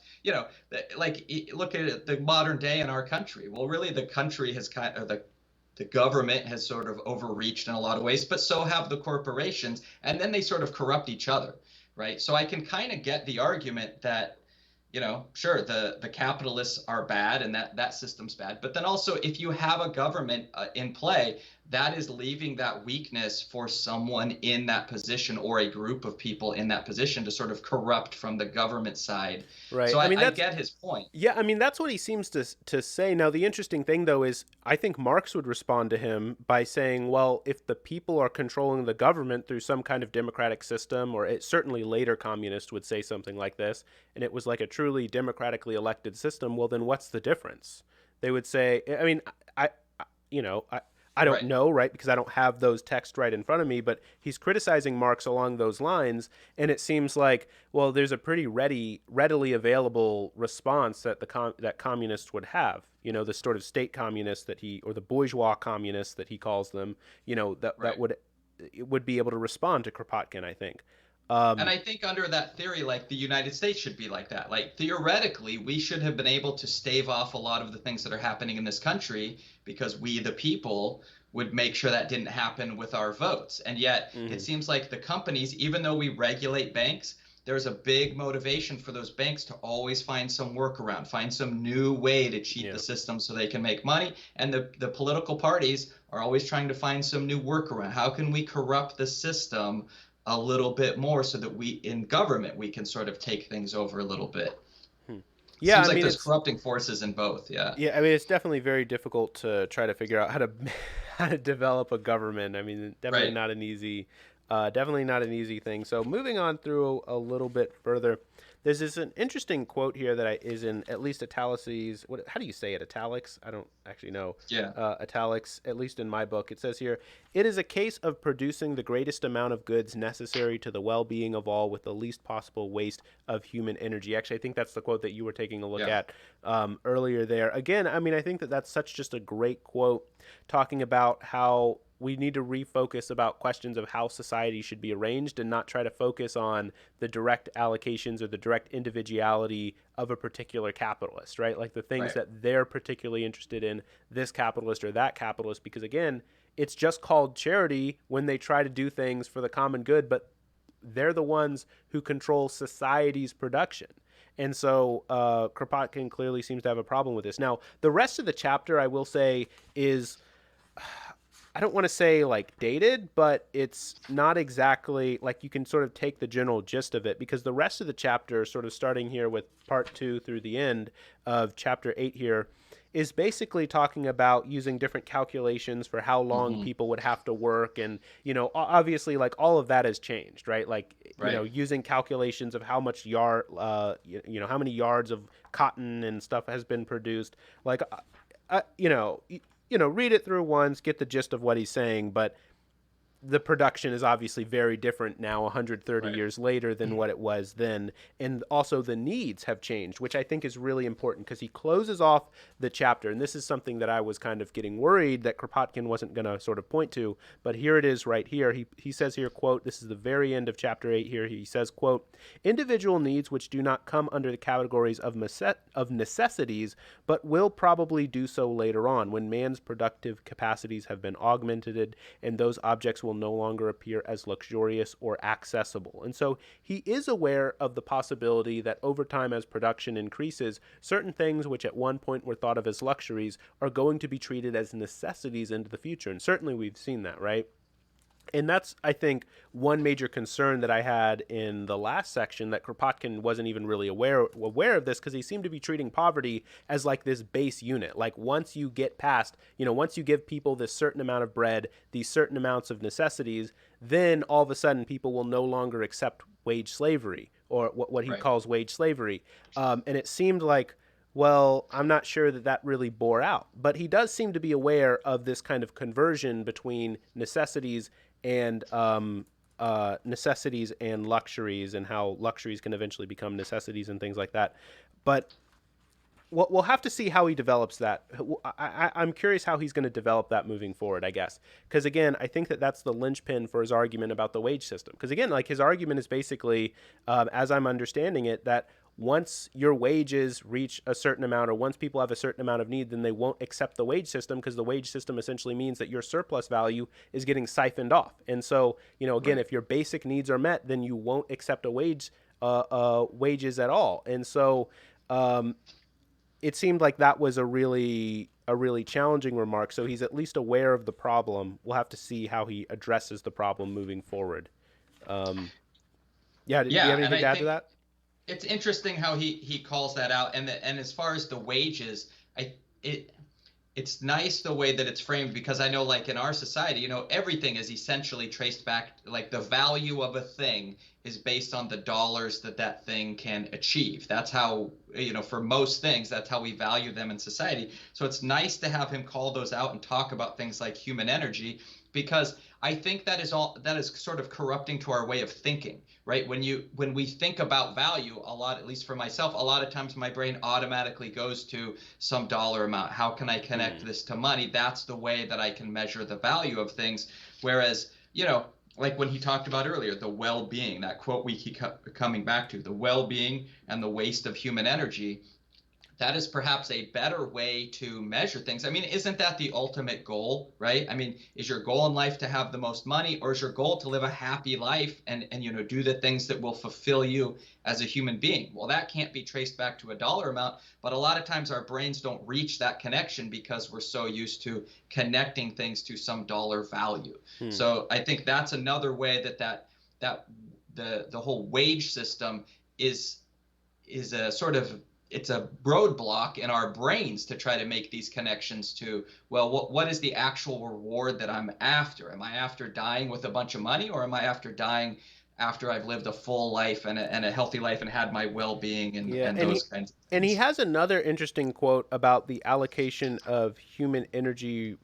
like look at the modern day in our country. Well, really the country has kind of the government has sort of overreached in a lot of ways, but so have the corporations, and then they sort of corrupt each other, right? So I can kind of get the argument that, sure, the capitalists are bad and that system's bad, but then also if you have a government in play, that is leaving that weakness for someone in that position or a group of people in that position to sort of corrupt from the government side. right. So I mean, I that's get his point. Yeah, I mean that's what he seems to say. Now the interesting thing though is I think Marx would respond to him by saying, well, if the people are controlling the government through some kind of democratic system, or it certainly later communists would say something like this, and it was like a truly democratically elected system, well then what's the difference? They would say, I mean, you know, I don't Right. know, right? Because I don't have those texts right in front of me, but he's criticizing Marx along those lines, and it seems like, well, there's a pretty readily available response that that communists would have. The sort of state communists that or the bourgeois communists that he calls them, that Right. would it would be able to respond to Kropotkin, I think. And I think under that theory, like the United States should be like that. Like theoretically, we should have been able to stave off a lot of the things that are happening in this country because we, the people, would make sure that didn't happen with our votes. And yet it Hmm. seems like the companies, even though we regulate banks, there's a big motivation for those banks to always find some workaround, find some new way to cheat the Yeah. system so they can make money. And the political parties are always trying to find some new workaround. How can we corrupt the system a little bit more so that we in government we can sort of take things over a little bit? Hmm. Yeah, Seems I like mean there's it's corrupting forces in both. Yeah. yeah, I mean it's definitely very difficult to try to figure out how to how to develop a government. I mean, Right. definitely not an easy thing. So moving on through a little bit further, there's this an interesting quote here that is in at least italics. What? How do you say it? Italics? I don't actually know. Yeah. Italics, at least in my book, it says here, it is a case of producing the greatest amount of goods necessary to the well-being of all with the least possible waste of human energy. Actually, I think that's the quote that you were taking a look Yeah. at earlier there. Again, I mean, I think that that's such just a great quote talking about how we need to refocus about questions of how society should be arranged and not try to focus on the direct allocations or the direct individuality of a particular capitalist, right? Like the things Right. that they're particularly interested in, this capitalist or that capitalist, because again, it's just called charity when they try to do things for the common good, but they're the ones who control society's production. And so Kropotkin clearly seems to have a problem with this. Now, the rest of the chapter, I will say, is I don't want to say like dated, but it's not exactly like you can sort of take the general gist of it because the rest of the chapter, sort of starting here with part 2 through the end of chapter 8 here, is basically talking about using different calculations for how long Hmm. people would have to work. And, obviously, like all of that has changed, right? Like, Right. using calculations of how much how many yards of cotton and stuff has been produced. Like, uh, you know, read it through once, get the gist of what he's saying, but the production is obviously very different now 130 Right. years later than what it was then, and also the needs have changed, which I think is really important because he closes off the chapter, and this is something that I was kind of getting worried that Kropotkin wasn't going to sort of point to, but here it is right here. He says here, quote, this is the very end of chapter 8 here. He says, quote, individual needs which do not come under the categories of necessities but will probably do so later on when man's productive capacities have been augmented and those objects will no longer appear as luxurious or accessible. And so he is aware of the possibility that over time, as production increases, certain things which at one point were thought of as luxuries are going to be treated as necessities into the future. And certainly we've seen that, right? And that's, I think, one major concern that I had in the last section, that Kropotkin wasn't even really aware of this because he seemed to be treating poverty as like this base unit. Like once you get past, once you give people this certain amount of bread, these certain amounts of necessities, then all of a sudden people will no longer accept wage slavery, or what he Right. calls wage slavery. And it seemed like, well, I'm not sure that that really bore out. But he does seem to be aware of this kind of conversion between necessities and luxuries, and how luxuries can eventually become necessities and things like that. But we'll have to see how he develops that. I'm curious how he's going to develop that moving forward, I guess. Because again, I think that that's the linchpin for his argument about the wage system. Because again, like his argument is basically, as I'm understanding it, that once your wages reach a certain amount, or once people have a certain amount of need, then they won't accept the wage system, because the wage system essentially means that your surplus value is getting siphoned off. And so, again, Right. if your basic needs are met, then you won't accept wages at all. And so, um, it seemed like that was a really challenging remark. So he's at least aware of the problem. We'll have to see how he addresses the problem moving forward. Um, yeah, do you have Yeah, and anything I to add to think that? it's interesting how he calls that out. And as far as the wages, I it it's nice the way that it's framed, because I know like in our society, everything is essentially traced back, like the value of a thing is based on the dollars that that thing can achieve. That's how, for most things, that's how we value them in society. So it's nice to have him call those out and talk about things like human energy, because I think that is sort of corrupting to our way of thinking, right? When we think about value a lot, at least for myself, a lot of times my brain automatically goes to some dollar amount. How can I connect Hmm. this to money? That's the way that I can measure the value of things. Whereas, like when he talked about earlier, the well-being, that quote we keep coming back to, the well-being and the waste of human energy, that is perhaps a better way to measure things. I mean, isn't that the ultimate goal, right? I mean, is your goal in life to have the most money, or is your goal to live a happy life and do the things that will fulfill you as a human being? Well, that can't be traced back to a dollar amount, but a lot of times our brains don't reach that connection because we're so used to connecting things to some dollar value. Hmm. So I think that's another way that the whole wage system is a sort of, it's a roadblock in our brains to try to make these connections to, well, what is the actual reward that I'm after? Am I after dying with a bunch of money, or am I after dying after I've lived a full life and a healthy life and had my well-being Yeah, and those kinds of and he things? has another interesting quote about the allocation of human energy,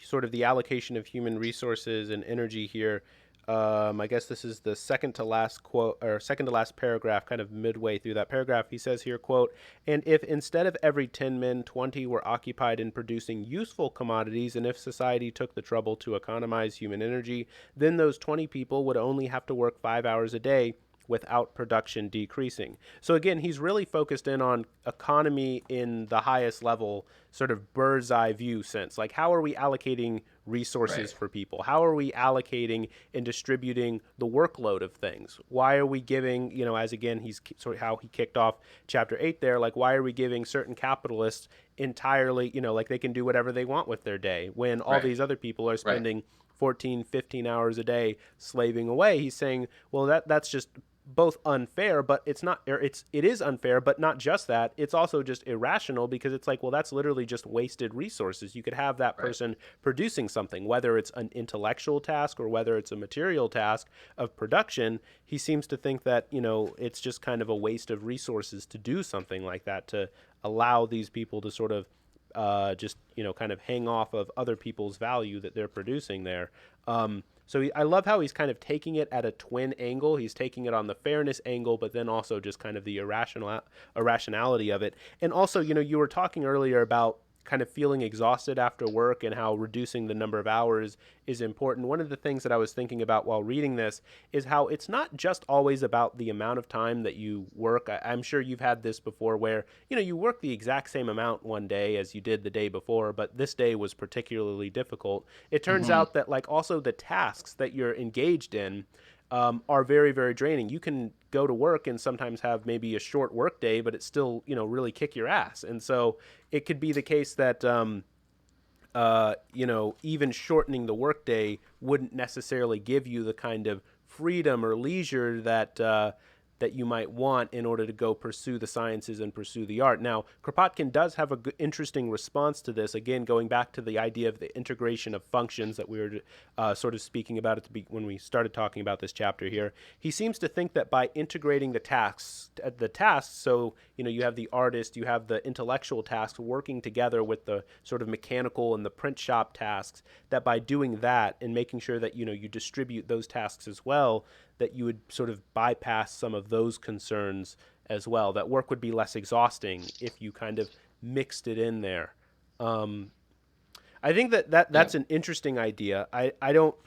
sort of the allocation of human resources and energy here. I guess this is the second to last quote, or second to last paragraph, kind of midway through that paragraph. He says here, quote, "And if instead of every 10 men, 20 were occupied in producing useful commodities, and if society took the trouble to economize human energy, then those 20 people would only have to work 5 hours a day without production decreasing." So again, he's really focused in on economy in the highest level, sort of bird's eye view sense. Like, how are we allocating resources Right. for people? How are we allocating and distributing the workload of things? Why are we giving, as again, he's sort of how he kicked off chapter 8 there, like, why are we giving certain capitalists entirely, like they can do whatever they want with their day when all Right. these other people are Right. spending 14, 15 hours a day slaving away? He's saying, well, that's just both unfair, but it's not, or it is unfair, but not just that. It's also just irrational, because it's like, well, that's literally just wasted resources. You could have that Right. person producing something, whether it's an intellectual task or whether it's a material task of production. He seems to think that, it's just kind of a waste of resources to do something like that, to allow these people to sort of just kind of hang off of other people's value that they're producing there. I love how he's kind of taking it at a twin angle. He's taking it on the fairness angle, but then also just kind of the irrationality of it. And also, you were talking earlier about kind of feeling exhausted after work and how reducing the number of hours is important. One of the things that I was thinking about while reading this is how it's not just always about the amount of time that you work. I'm sure you've had this before where, you work the exact same amount one day as you did the day before, but this day was particularly difficult. It turns Hmm. out that, like, also the tasks that you're engaged in are very, very draining. You can go to work and sometimes have maybe a short work day, but it still, really kick your ass. And so it could be the case that, even shortening the workday wouldn't necessarily give you the kind of freedom or leisure that you might want in order to go pursue the sciences and pursue the art. Now, Kropotkin does have a good, interesting response to this. Again, going back to the idea of the integration of functions that we were sort of speaking about when we started talking about this chapter here. He seems to think that by integrating the tasks, so you have the artist, you have the intellectual tasks working together with the sort of mechanical and the print shop tasks, that by doing that and making sure that you distribute those tasks as well, that you would sort of bypass some of those concerns as well. That work would be less exhausting if you kind of mixed it in there. Um, I think Yeah. that's an interesting idea. I don't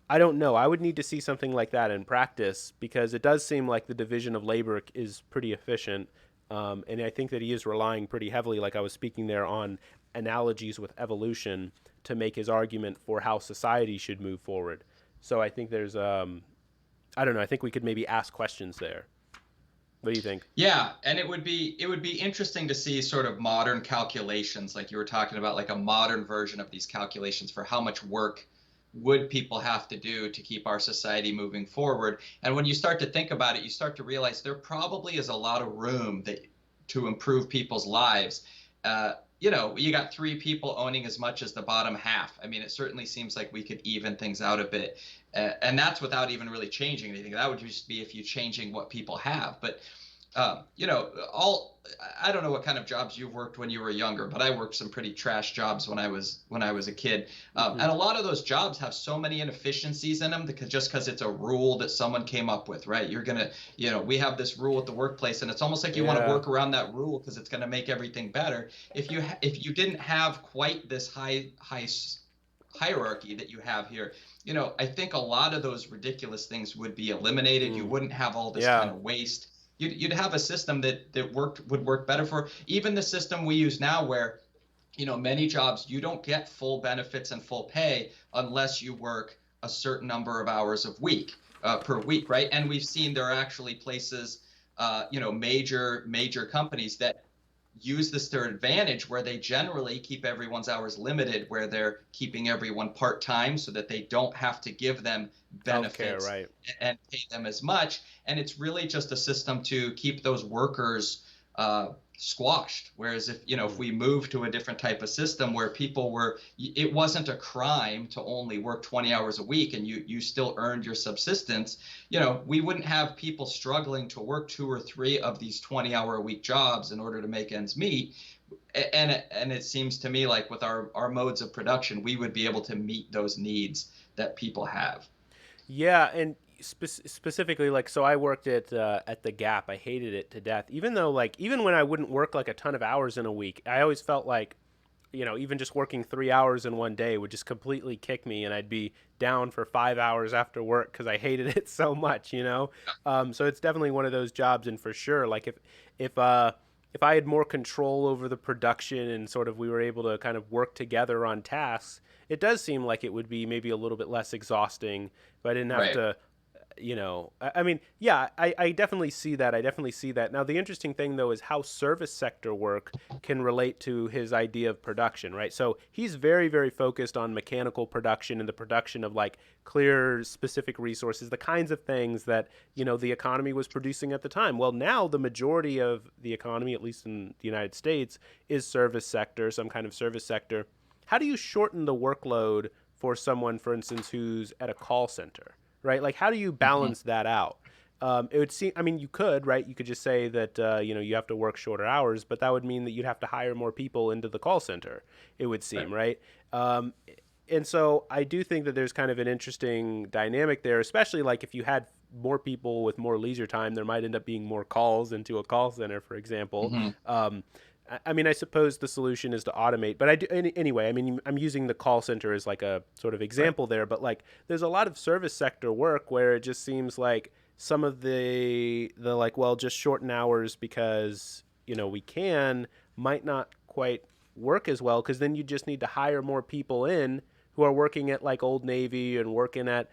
know. I would need to see something like that in practice, because it does seem like the division of labor is pretty efficient. And I think that he is relying pretty heavily, like I was speaking there, on analogies with evolution to make his argument for how society should move forward. So I think there's, I don't know. I think we could maybe ask questions there. What do you think? Yeah, and it would be interesting to see sort of modern calculations, like you were talking about, like a modern version of these calculations for how much work would people have to do to keep our society moving forward. And when you start to think about it, you start to realize there probably is a lot of room to improve people's lives. You got three people owning as much as the bottom half. I mean, it certainly seems like we could even things out a bit. And that's without even really changing anything. That would just be if you changing what people have. But all I don't know what kind of jobs you've worked when you were younger, but I worked some pretty trash jobs when I was a kid, Mm-hmm. and a lot of those jobs have so many inefficiencies in them because it's a rule that someone came up with, right? We have this rule at the workplace, and it's almost like you want to Yeah. work around that rule because it's going to make everything better. If you didn't have quite this high hierarchy that you have here, I think a lot of those ridiculous things would be eliminated. You Mm, wouldn't have all this kind yeah. of waste. You'd have a system that would work better for even the system we use now, where many jobs you don't get full benefits and full pay unless you work a certain number of hours of week per week, right? And we've seen there are actually places, major companies that use this to their advantage, where they generally keep everyone's hours limited, where they're keeping everyone part-time so that they don't have to give them Healthcare, benefits right. and pay them as much. And it's really just a system to keep those workers squashed. Whereas if Mm. we move to a different type of system where it wasn't a crime to only work 20 hours a week and you still earned your subsistence, we wouldn't have people struggling to work 2 or 3 of these 20-hour-a-week jobs in order to make ends meet. And it seems to me like with our modes of production, we would be able to meet those needs that people have. Yeah, and specifically, like, so I worked at the Gap. I hated it to death. Even though, like, even when I wouldn't work like a ton of hours in a week, I always felt like, even just working 3 hours in one day would just completely kick me, and I'd be down for 5 hours after work because I hated it so much. So it's definitely one of those jobs, and for sure, like, if I had more control over the production and sort of we were able to kind of work together on tasks, it does seem like it would be maybe a little bit less exhausting if I didn't have Right. to, I mean, yeah, I definitely see that. I definitely see that. Now, the interesting thing, though, is how service sector work can relate to his idea of production, right? So he's very, very focused on mechanical production and the production of like clear, specific resources, the kinds of things that, the economy was producing at the time. Well, now the majority of the economy, at least in the United States, is service sector, some kind of service sector. How do you shorten the workload for someone, for instance, who's at a call center? Right? Like, how do you Mhm. balance that out? It would seem, I mean, you could, right? You could just say that, you have to work shorter hours, but that would mean that you'd have to hire more people into the call center, it would Right. seem, right? Um, and so I do think that there's kind of an interesting dynamic there, especially like if you had more people with more leisure time, there might end up being more calls into a call center, for example. Mhm. Um, I mean, I suppose the solution is to automate, but I do anyway. I mean, I'm using the call center as like a sort of Right. example there, but like, there's a lot of service sector work where it just seems like some of the like, well, just shorten hours because we can might not quite work as well because then you just need to hire more people in who are working at like Old Navy and working at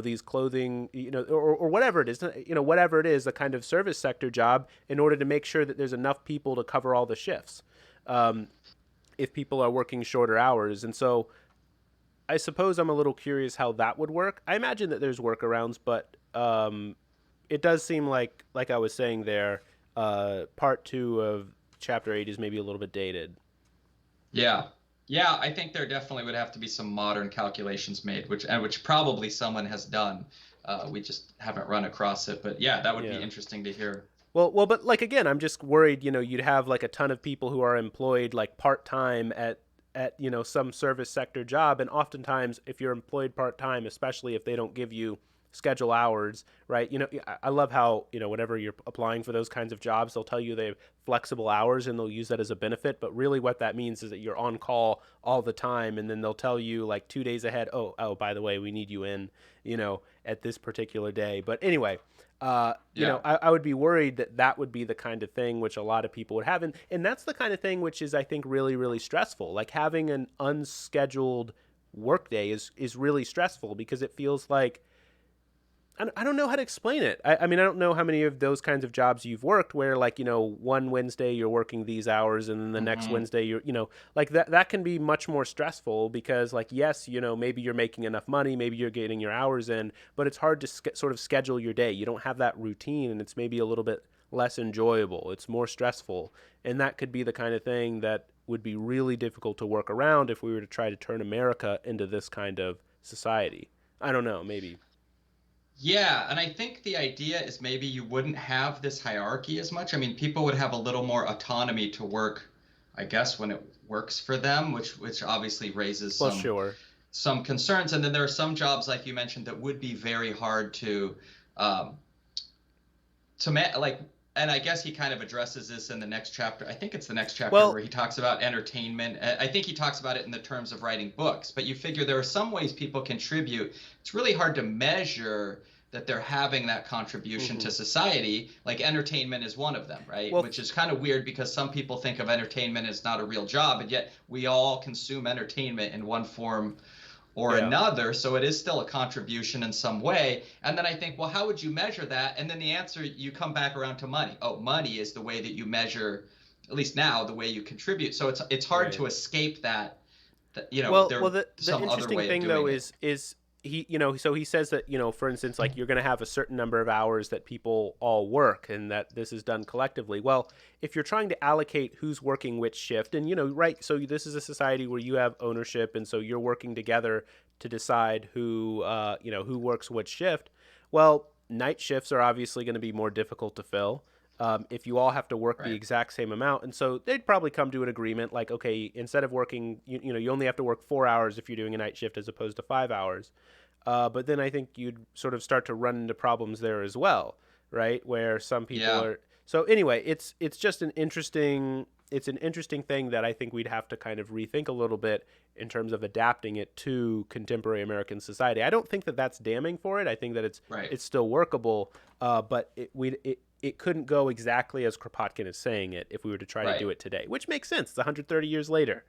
these clothing, or whatever it is, whatever it is, a kind of service sector job in order to make sure that there's enough people to cover all the shifts. Um, if people are working shorter hours. And so I suppose I'm a little curious how that would work. I imagine that there's workarounds, but it does seem like I was saying there, part two of chapter 8 is maybe a little bit dated. Yeah. Yeah, I think there definitely would have to be some modern calculations made, which probably someone has done. We just haven't run across it. But yeah, that would be Yeah. interesting to hear. Well, but like again, I'm just worried. You'd have like a ton of people who are employed like part time at some service sector job, and oftentimes if you're employed part time, especially if they don't give you schedule hours, right? I love how whenever you're applying for those kinds of jobs, they'll tell you they have flexible hours and they'll use that as a benefit. But really, what that means is that you're on call all the time, and then they'll tell you like 2 days ahead, oh, by the way, we need you in, at this particular day. But anyway, Yeah. I would be worried that that would be the kind of thing which a lot of people would have. And that's the kind of thing which is, I think, really, really stressful. Like having an unscheduled workday is really stressful because it feels like, I don't know how to explain it. I mean, I don't know how many of those kinds of jobs you've worked where, like, one Wednesday you're working these hours and then the next Hmm. Wednesday like that can be much more stressful because, like, yes, maybe you're making enough money, maybe you're getting your hours in, but it's hard to sort of schedule your day. You don't have that routine and it's maybe a little bit less enjoyable. It's more stressful. And that could be the kind of thing that would be really difficult to work around if we were to try to turn America into this kind of society. I don't know, maybe. Yeah, and I think the idea is maybe you wouldn't have this hierarchy as much. I mean, people would have a little more autonomy to work, I guess, when it works for them, which obviously raises Well, some sure. some concerns. And then there are some jobs, like you mentioned, that would be very hard um, to like. and I guess he kind of addresses this in the next chapter. I think it's the next chapter where Well, he talks about entertainment. I think he talks about it in the terms of writing books, but you figure there are some ways people contribute. It's really hard to measure that they're having that contribution mhm. to society. Like entertainment is one of them, right? Well, Which is kind of weird because some people think of entertainment as not a real job, and yet we all consume entertainment in one form or yeah. another. So it is still a contribution in some way. And then I think, well, how would you measure that? And then the answer, you come back around to money. Oh, money is the way that you measure, at least now, the way you contribute. So it's hard Right. to escape that Well, there's the some other interesting way of thing though doing it. is he, so he says that, for instance, like you're going to have a certain number of hours that people all work and that this is done collectively. Well, if you're trying to allocate who's working which shift, and right, so this is a society where you have ownership, and so you're working together to decide who works which shift. Well, night shifts are obviously going to be more difficult to fill. If you all have to work the Right. exact same amount, and so they'd probably come to an agreement like, okay, instead of working, you only have to work 4 hours if you're doing a night shift as opposed to 5 hours. But then I think you'd sort of start to run into problems there as well, right? Where some people Yeah. are. So anyway, it's just an interesting thing that I think we'd have to kind of rethink a little bit in terms of adapting it to contemporary American society. I don't think that that's damning for it. I think that Right. it's still workable, but it couldn't go exactly as Kropotkin is saying it if we were to try to Right. do it today, which makes sense. It's 130 years later.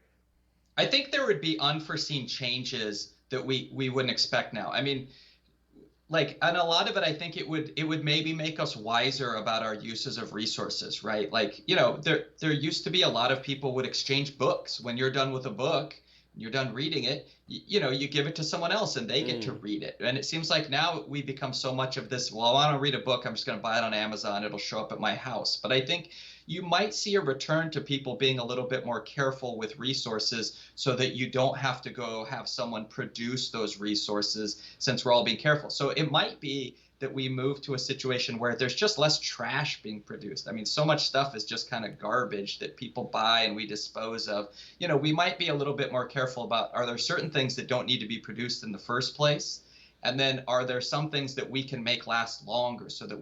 I think there would be unforeseen changes that we wouldn't expect now. I mean, like, and a lot of it, I think it would maybe make us wiser about our uses of resources, right? Like, there used to be a lot of people would exchange books. When you're done with a book, you're done reading it, you give it to someone else and they get to Mm. read it. And it seems like now we become so much of this, well, I want to read a book, I'm just going to buy it on Amazon, it'll show up at my house. But I think you might see a return to people being a little bit more careful with resources so that you don't have to go have someone produce those resources since we're all being careful. So it might be that we move to a situation where there's just less trash being produced. I mean, so much stuff is just kind of garbage that people buy and we dispose of. We might be a little bit more careful about, are there certain things that don't need to be produced in the first place? And then are there some things that we can make last longer so that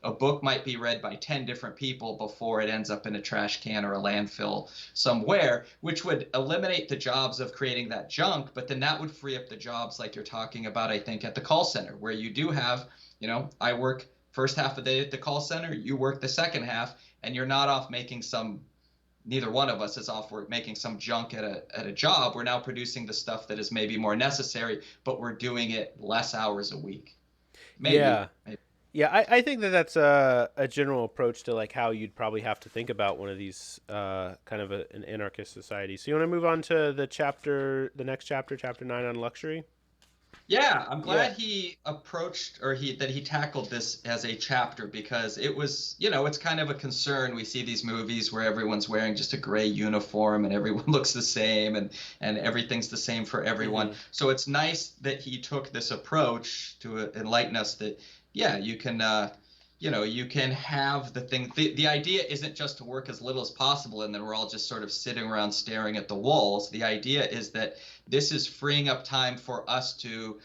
a book might be read by 10 different people before it ends up in a trash can or a landfill somewhere, which would eliminate the jobs of creating that junk, but then that would free up the jobs like you're talking about, I think, at the call center, where you do have, I work first half of the day at the call center, you work the second half, and you're not off making neither one of us is off work making some junk at a job. We're now producing the stuff that is maybe more necessary, but we're doing it less hours a week. Yeah. Maybe. Yeah, I think that that's a general approach to like how you'd probably have to think about one of these kind of an anarchist society. So you want to move on to the next chapter, chapter 9 on luxury? Yeah, I'm Yeah. glad he approached or he tackled this as a chapter because it was, it's kind of a concern. We see these movies where everyone's wearing just a gray uniform and everyone looks the same and everything's the same for everyone. Hmm. So it's nice that he took this approach to enlighten us that yeah, you can have the thing. The idea isn't just to work as little as possible and then we're all just sort of sitting around staring at the walls. The idea is that this is freeing up time for us to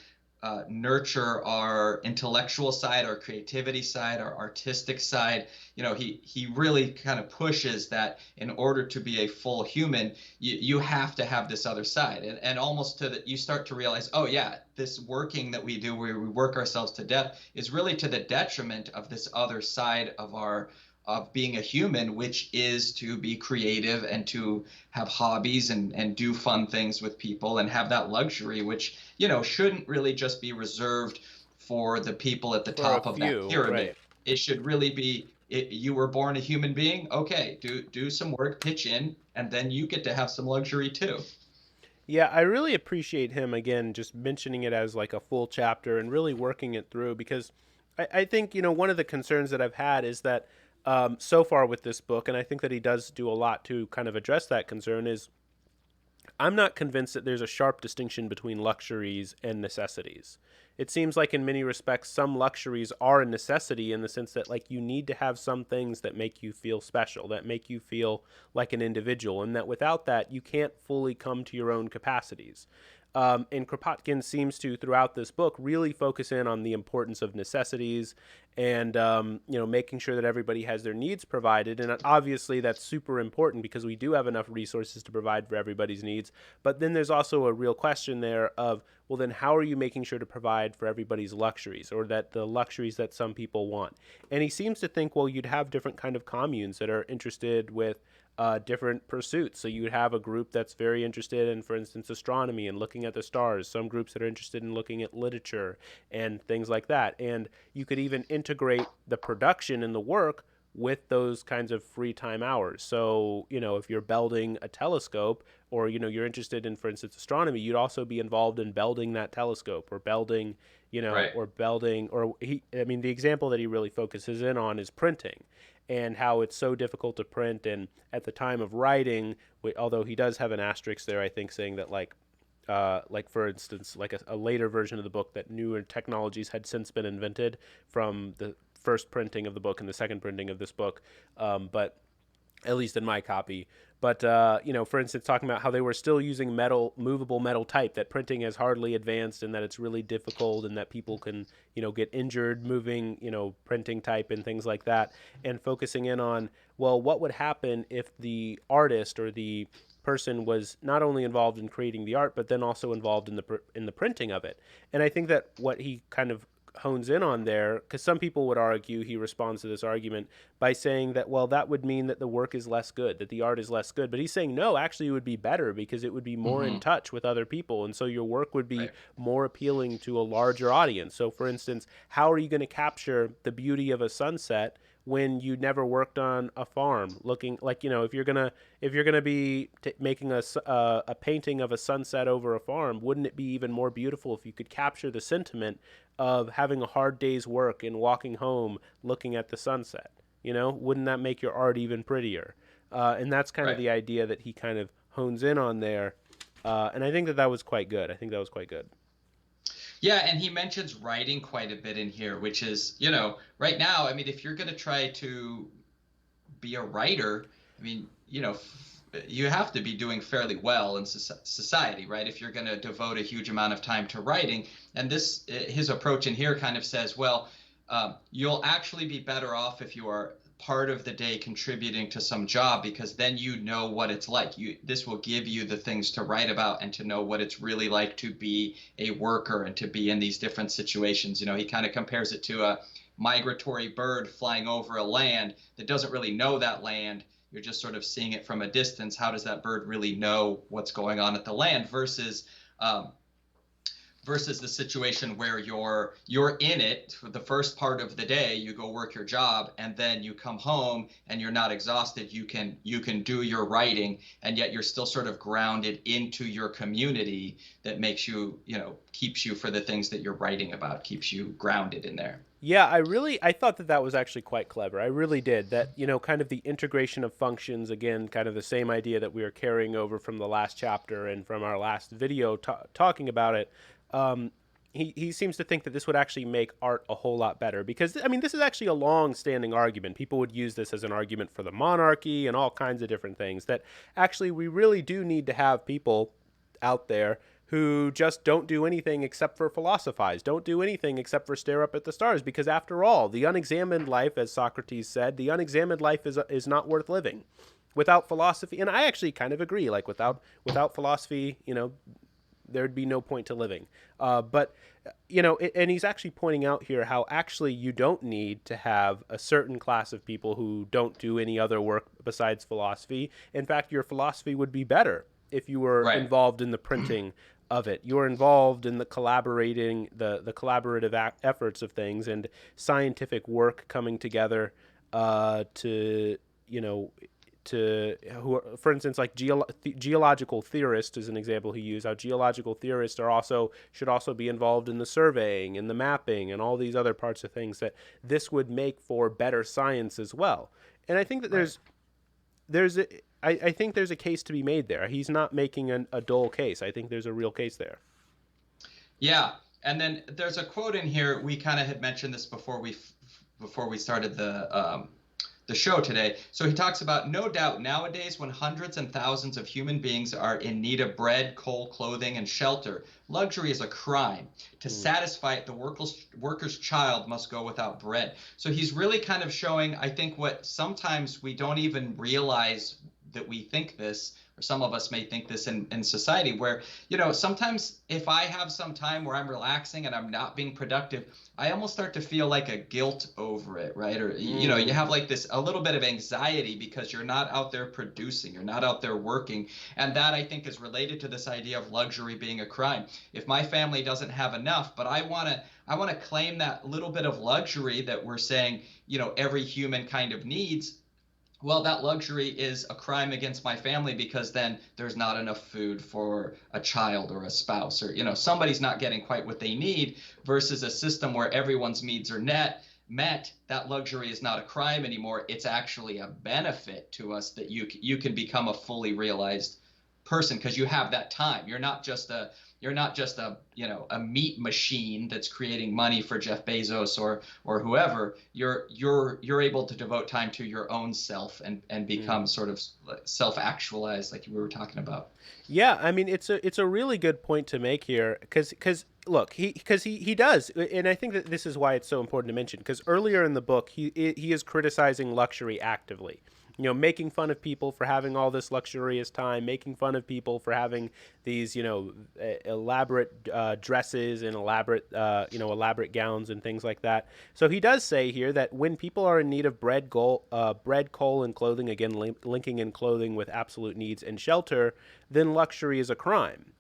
nurture our intellectual side, our creativity side, our artistic side. He really kind of pushes that in order to be a full human, you have to have this other side, and almost to that you start to realize, oh yeah, this working that we do, where we work ourselves to death, is really to the detriment of this other side of being a human, which is to be creative and to have hobbies and do fun things with people and have that luxury, which, shouldn't really just be reserved for the people at the For a top of that few, pyramid. right. It should really be you were born a human being. Okay, do some work, pitch in, and then you get to have some luxury too. Yeah, I really appreciate him again just mentioning it as like a full chapter and really working it through because I think, one of the concerns that I've had is that so far with this book, and I think that he does do a lot to kind of address that concern, is I'm not convinced that there's a sharp distinction between luxuries and necessities. It seems like in many respects some luxuries are a necessity in the sense that like you need to have some things that make you feel special, that make you feel like an individual, and that without that you can't fully come to your own capacities. And Kropotkin seems to, throughout this book, really focus in on the importance of necessities and making sure that everybody has their needs provided. And obviously, that's super important because we do have enough resources to provide for everybody's needs. But then there's also a real question there of, well, then how are you making sure to provide for everybody's luxuries, or that the luxuries that some people want? And he seems to think, well, you'd have different kind of communes that are interested with different pursuits. So you would have a group that's very interested in, for instance, astronomy and looking at the stars. Some groups that are interested in looking at literature and things like that. And you could even integrate the production and the work with those kinds of free time hours. So, if you're building a telescope, or, you're interested in, for instance, astronomy, you'd also be involved in building that telescope, or building, Right. the example that he really focuses in on is printing, and how it's so difficult to print. And at the time of writing, although he does have an asterisk there, I think, saying that like for instance, like a later version of the book, that newer technologies had since been invented from the first printing of the book and the second printing of this book, but at least in my copy. But for instance, talking about how they were still using movable metal type, that printing has hardly advanced, and that it's really difficult, and that people can, get injured moving, printing type and things like that, and focusing in on, well, what would happen if the artist or the person was not only involved in creating the art, but then also involved in the printing of it. And I think that what he kind of hones in on there, because some people would argue, he responds to this argument by saying that, well, that would mean that the work is less good, that the art is less good. But he's saying, no, actually it would be better, because it would be more in Hmm. touch with other people. And so your work would be Right. more appealing to a larger audience. So for instance, how are you going to capture the beauty of a sunset when you never worked on a farm, looking like, if you're gonna be making a painting of a sunset over a farm, wouldn't it be even more beautiful if you could capture the sentiment of having a hard day's work and walking home looking at the sunset? Wouldn't that make your art even prettier? And that's kind of Right. the idea that he kind of hones in on there. And I think that was quite good. I think that was quite good. Yeah, and he mentions writing quite a bit in here, which is, right now, I mean, if you're going to try to be a writer, I mean, you have to be doing fairly well in society, right? If you're going to devote a huge amount of time to writing. And his approach in here kind of says, well, you'll actually be better off if you are part of the day contributing to some job, because then you know what it's like. This will give you the things to write about, and to know what it's really like to be a worker and to be in these different situations. He kind of compares it to a migratory bird flying over a land that doesn't really know that land. You're just sort of seeing it from a distance. How does that bird really know what's going on at the land, versus the situation where you're in it for the first part of the day, you go work your job, and then you come home and you're not exhausted, you can do your writing, and yet you're still sort of grounded into your community. That makes you, keeps you, for the things that you're writing about, keeps you grounded in there. Yeah, I thought that was actually quite clever. I really did. That, kind of the integration of functions, again, kind of the same idea that we are carrying over from the last chapter and from our last video talking about it. Um, he seems to think that this would actually make art a whole lot better, because, I mean, this is actually a long-standing argument. People would use this as an argument for the monarchy and all kinds of different things, that actually we really do need to have people out there who just don't do anything except for philosophize, don't do anything except for stare up at the stars. Because after all, the unexamined life, as Socrates said, the unexamined life is not worth living without philosophy. And I actually kind of agree. Like without philosophy, there'd be no point to living. But and he's actually pointing out here how actually you don't need to have a certain class of people who don't do any other work besides philosophy. In fact, your philosophy would be better if you were Right. involved in the printing of it. You're involved in the collaborative efforts of things, and scientific work coming together to for instance, like geological theorists is an example he used. How geological theorists should also be involved in the surveying and the mapping and all these other parts of things. That this would make for better science as well. And I think that Right. I think there's a case to be made there. He's not making a dull case. I think there's a real case there. Yeah, and then there's a quote in here. We kind of had mentioned this before we started the show today. So he talks about, no doubt nowadays, when hundreds and thousands of human beings are in need of bread, coal, clothing, and shelter, luxury is a crime. To Mm. satisfy it, the worker's child must go without bread. So he's really kind of showing, I think, what sometimes we don't even realize that we think this, or some of us may think this in society, where, sometimes if I have some time where I'm relaxing and I'm not being productive, I almost start to feel like a guilt over it, right? Or, you Mm. have like this, a little bit of anxiety because you're not out there producing, you're not out there working. And that, I think, is related to this idea of luxury being a crime. If my family doesn't have enough, but I want to claim that little bit of luxury that we're saying, every human kind of needs, well, that luxury is a crime against my family, because then there's not enough food for a child or a spouse, or somebody's not getting quite what they need, versus a system where everyone's needs are met. That luxury is not a crime anymore. It's actually a benefit to us, that you can become a fully realized person because you have that time. You're not just a a meat machine that's creating money for Jeff Bezos or whoever. You're able to devote time to your own self and Mm. become sort of self-actualized, like we were talking about. Yeah, I mean it's a really good point to make here because look, he does, and I think that this is why it's so important to mention, because earlier in the book he is criticizing luxury actively. Making fun of people for having all this luxurious time, making fun of people for having these, elaborate dresses and elaborate gowns and things like that. So he does say here that when people are in need of bread, coal, and clothing, again linking in clothing with absolute needs and shelter, then luxury is a crime.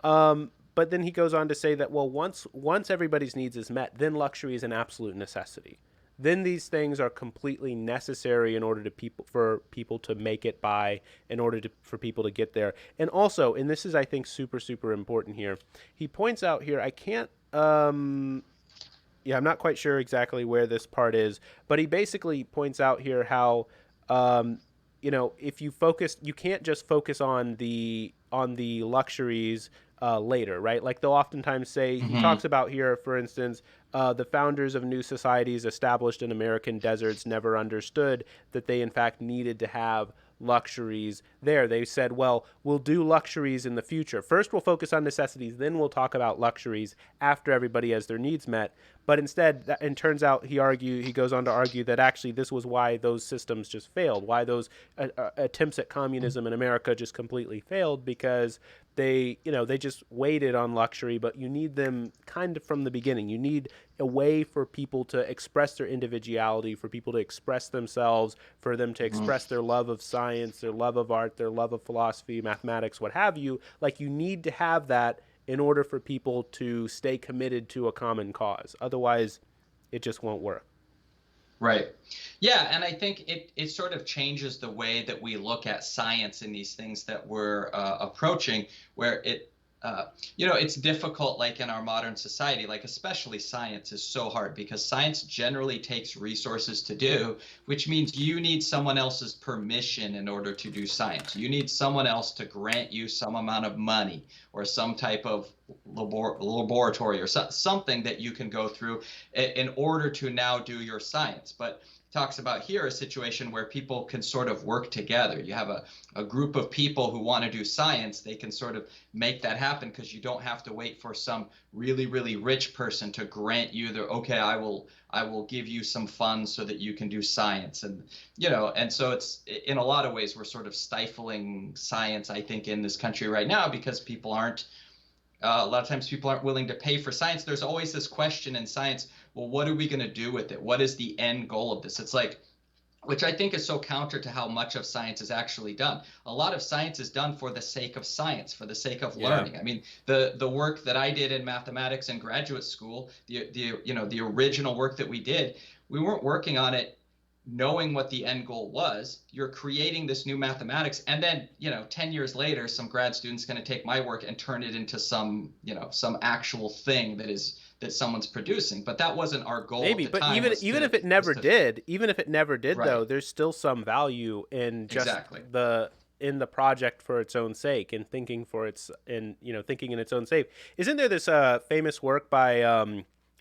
But then he goes on to say that, well, once everybody's needs is met, then luxury is an absolute necessity. Then these things are completely necessary in order for people to make it by, in order for people to get there. And also, and this is, I think, super super important here. He points out here, I can't yeah, I'm not quite sure exactly where this part is, but he basically points out here how, um, if you can't just focus on the luxuries later, right? Like they'll oftentimes say, he talks Hmm. about here, for instance, the founders of new societies established in American deserts never understood that they in fact needed to have luxuries there. They said, well, we'll do luxuries in the future. First, we'll focus on necessities, then we'll talk about luxuries after everybody has their needs met. But instead, and turns out he goes on to argue that actually this was why those systems just failed, why those attempts at communism in America just completely failed, because they just waited on luxury. But you need them kind of from the beginning. You need a way for people to express their individuality, for people to express themselves, for them to Hmm. express their love of science, their love of art, their love of philosophy, mathematics, what have you. Like, you need to have that in order for people to stay committed to a common cause. Otherwise, it just won't work. Right. Yeah, and I think it sort of changes the way that we look at science and these things that we're approaching, where uh, it's difficult, like in our modern society, like especially science is so hard because science generally takes resources to do, which means you need someone else's permission in order to do science. You need someone else to grant you some amount of money or some type of laboratory or something that you can go through in order to now do your science. But talks about here a situation where people can sort of work together. You have a group of people who want to do science. They can sort of make that happen because you don't have to wait for some really, really rich person to grant you the, okay, I will give you some funds so that you can do science. And so it's, in a lot of ways, we're sort of stifling science, I think, in this country right now because people aren't a lot of times people aren't willing to pay for science. There's always this question in science, well, what are we going to do with it? What is the end goal of this? It's like, which I think is so counter to how much of science is actually done. A lot of science is done for the sake of science, for the sake of Yeah. learning. I mean, the work that I did in mathematics in graduate school, the original work that we did, we weren't working on it knowing what the end goal was. You're creating this new mathematics, and then 10 years later some grad student's going to take my work and turn it into some actual thing that someone's producing. But that wasn't our goal at Maybe, the but time, even was even to if it was never to did, though, right. there's still some value in just Exactly. the project for its own sake, and thinking in its own sake. Isn't there this famous work by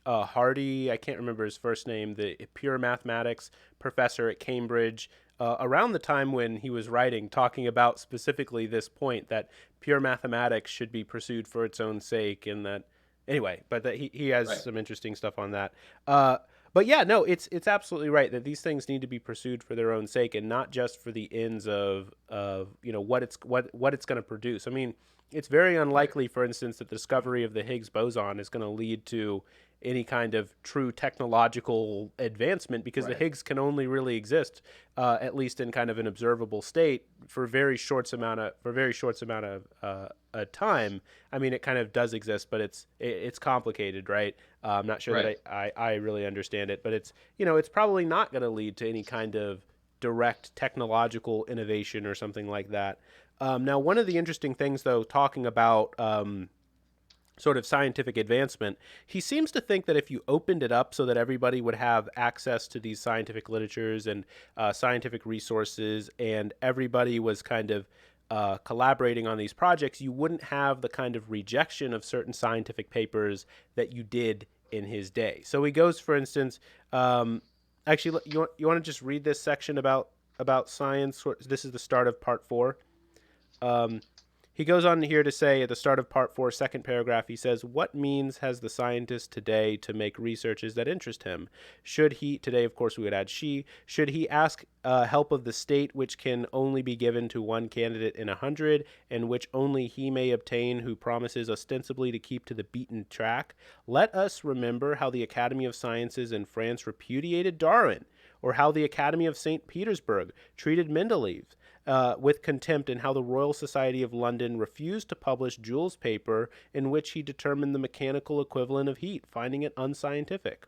Hardy, I can't remember his first name, the pure mathematics professor at Cambridge, around the time when he was writing, talking about specifically this point that pure mathematics should be pursued for its own sake, and that anyway, but that he has Right. some interesting stuff on that. Uh, but yeah, no, it's absolutely right that these things need to be pursued for their own sake and not just for the ends of what it's going to produce. I mean, it's very Right. unlikely, for instance, that the discovery of the Higgs boson is going to lead to any kind of true technological advancement because the Right. Higgs can only really exist, at least in kind of an observable state, for very short amount of a time. I mean, it kind of does exist, but it's complicated, right? I'm not sure that Right. I really understand it, but it's probably not going to lead to any kind of direct technological innovation or something like that. Now, one of the interesting things, though, talking about sort of scientific advancement, he seems to think that if you opened it up so that everybody would have access to these scientific literatures and scientific resources, and everybody was kind of collaborating on these projects, you wouldn't have the kind of rejection of certain scientific papers that you did in his day. So he goes, for instance, actually, you want to just read this section about science? This is the start of part 4. Um, he goes on here to say at the start of part 4, second paragraph, he says, "What means has the scientist today to make researches that interest him? Should he," today of course we would add she, "should he ask help of the state, which can only be given to one candidate in 100, and which only he may obtain who promises ostensibly to keep to the beaten track? Let us remember how the Academy of Sciences in France repudiated Darwin, or how the Academy of St. Petersburg treated Mendeleev with contempt, and how the Royal Society of London refused to publish Joule's paper in which he determined the mechanical equivalent of heat, finding it unscientific."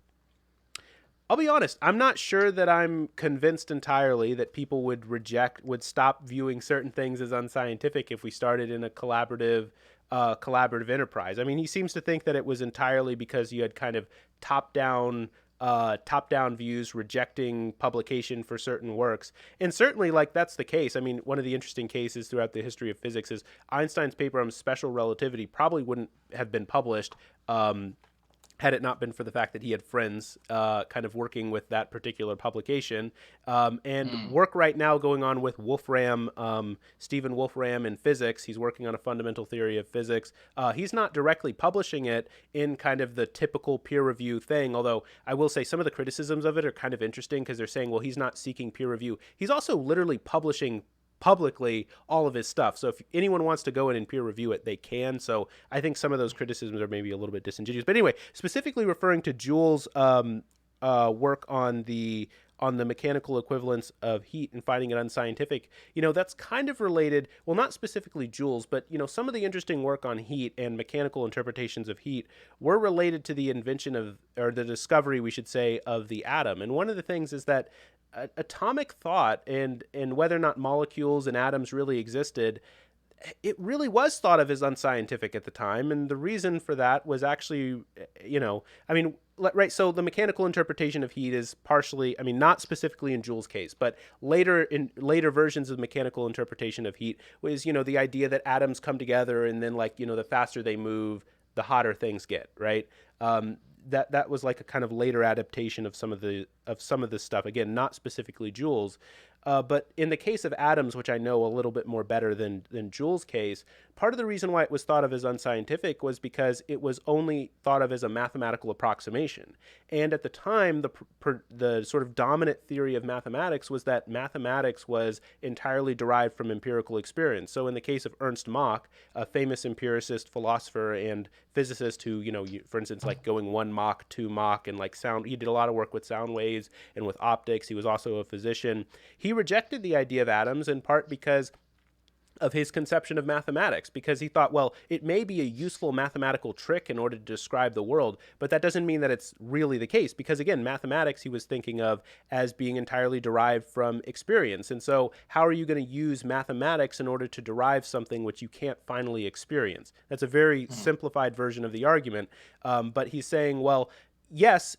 I'll be honest, I'm not sure that I'm convinced entirely that people would stop viewing certain things as unscientific if we started in a collaborative enterprise. I mean, he seems to think that it was entirely because you had kind of top down views rejecting publication for certain works, and certainly like that's the case. I mean, one of the interesting cases throughout the history of physics is Einstein's paper on special relativity probably wouldn't have been published had it not been for the fact that he had friends kind of working with that particular publication. And Mm. work right now going on with Wolfram, Stephen Wolfram in physics. He's working on a fundamental theory of physics. He's not directly publishing it in kind of the typical peer review thing, although I will say some of the criticisms of it are kind of interesting because they're saying, well, he's not seeking peer review. He's also literally publishing publicly all of his stuff. So if anyone wants to go in and peer review it, they can. So I think some of those criticisms are maybe a little bit disingenuous. But anyway, specifically referring to Joule's work on the mechanical equivalence of heat and finding it unscientific, that's kind of related, well, not specifically Joule's, but, some of the interesting work on heat and mechanical interpretations of heat were related to the invention of, or the discovery, we should say, of the atom. And one of the things is that atomic thought and whether or not molecules and atoms really existed, it really was thought of as unscientific at the time. And the reason for that was actually, I mean, right. So the mechanical interpretation of heat is partially, I mean, not specifically in Joule's case, but in later versions of the mechanical interpretation of heat was, the idea that atoms come together and then the faster they move, the hotter things get, right? That was like a kind of later adaptation of some of this stuff. Again, not specifically Joule's, but in the case of atoms, which I know a little bit more better than Joule's case, part of the reason why it was thought of as unscientific was because it was only thought of as a mathematical approximation. And at the time, the sort of dominant theory of mathematics was that mathematics was entirely derived from empirical experience. So in the case of Ernst Mach, a famous empiricist, philosopher, and physicist who, for instance, like going 1 Mach, 2 Mach, and like sound, he did a lot of work with sound waves and with optics. He was also a physician. He rejected the idea of atoms in part because of his conception of mathematics, because he thought, well, it may be a useful mathematical trick in order to describe the world, but that doesn't mean that it's really the case, because again, mathematics he was thinking of as being entirely derived from experience. And so how are you going to use mathematics in order to derive something which you can't finally experience? That's a very simplified version of the argument, but he's saying, well, yes,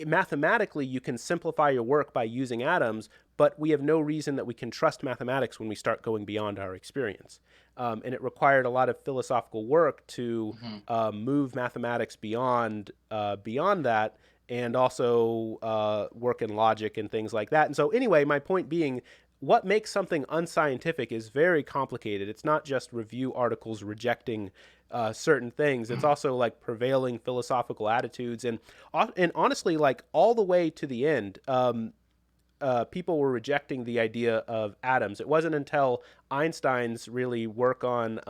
mathematically you can simplify your work by using atoms, but we have no reason that we can trust mathematics when we start going beyond our experience. And it required a lot of philosophical work to Hmm. move mathematics beyond that, and also work in logic and things like that. And so, anyway, my point being, what makes something unscientific is very complicated. It's not just review articles rejecting certain things. It's also like prevailing philosophical attitudes, and honestly, like all the way to the end, people were rejecting the idea of atoms. It wasn't until Einstein's really work on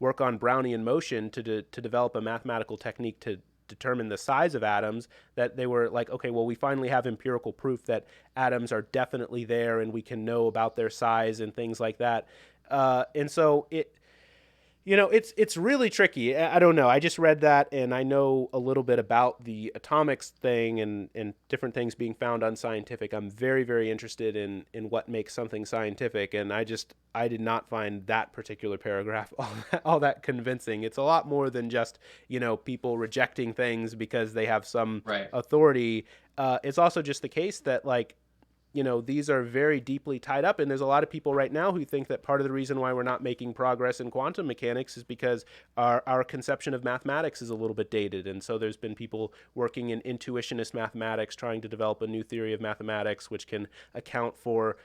Brownian motion to develop a mathematical technique to determine the size of atoms that they were like, okay, well, we finally have empirical proof that atoms are definitely there, and we can know about their size and things like that. And so it's really tricky. I don't know. I just read that, and I know a little bit about the atomics thing and different things being found unscientific. I'm very, very interested in what makes something scientific, and I did not find that particular paragraph all that convincing. It's a lot more than just people rejecting things because they have some Right. authority. It's also just the case that, like, these are very deeply tied up. And there's a lot of people right now who think that part of the reason why we're not making progress in quantum mechanics is because our conception of mathematics is a little bit dated. And so there's been people working in intuitionist mathematics trying to develop a new theory of mathematics which can account for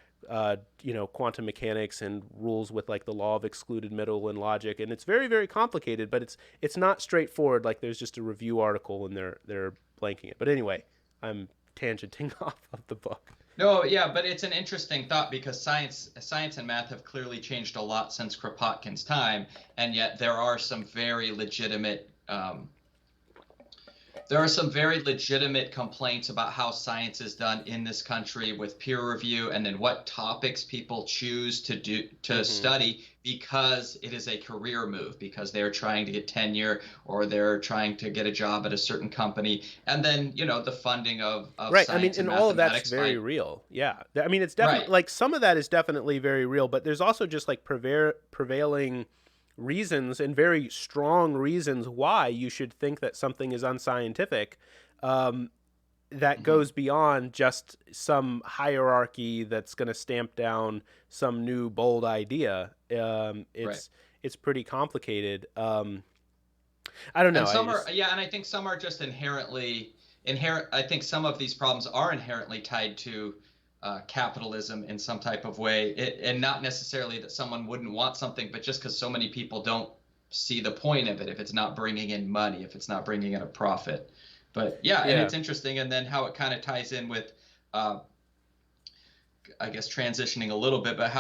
quantum mechanics and rules with like the law of excluded middle and logic. And it's very, very complicated, but it's not straightforward. Like there's just a review article and they're blanking it. But anyway, I'm tangenting off of the book. No, yeah, but it's an interesting thought because science and math have clearly changed a lot since Kropotkin's time, and yet there are some very legitimate complaints about how science is done in this country with peer review, and then what topics people choose to Mm-hmm. study because it is a career move, because they're trying to get tenure or they're trying to get a job at a certain company, and then the funding of Right. I mean, science and and all of that's mathematics very by real. Yeah. I mean, it's definitely right. like some of that is definitely very real, but there's also just like prevailing reasons and very strong reasons why you should think that something is unscientific. Um, that Mhm. goes beyond just some hierarchy that's going to stamp down some new bold idea. Right. It's pretty complicated. I don't know. And I some are, just yeah, and I think some are just inherent. I think some of these problems are inherently tied to capitalism in some type of way, and not necessarily that someone wouldn't want something, but just because so many people don't see the point of it if it's not bringing in money, if it's not bringing in a profit. But yeah, and yeah. it's interesting, and then how it kind of ties in with, uh, I guess, transitioning a little bit, but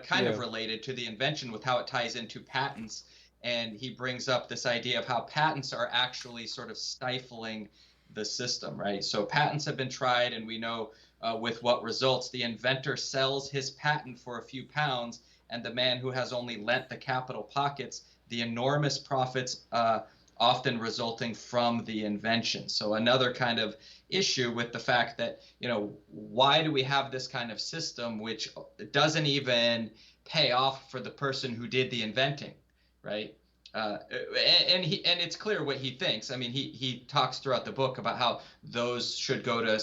kind of Yeah. related to the invention with how it ties into patents. And he brings up this idea of how patents are actually sort of stifling the system, right? So patents have been tried, and we know with what results. The inventor sells his patent for a few pounds, and the man who has only lent the capital pockets the enormous profits, often resulting from the invention. So another kind of issue with the fact that, why do we have this kind of system which doesn't even pay off for the person who did the inventing, right? Uh, and it's clear what he thinks. I mean, he talks throughout the book about how those should go to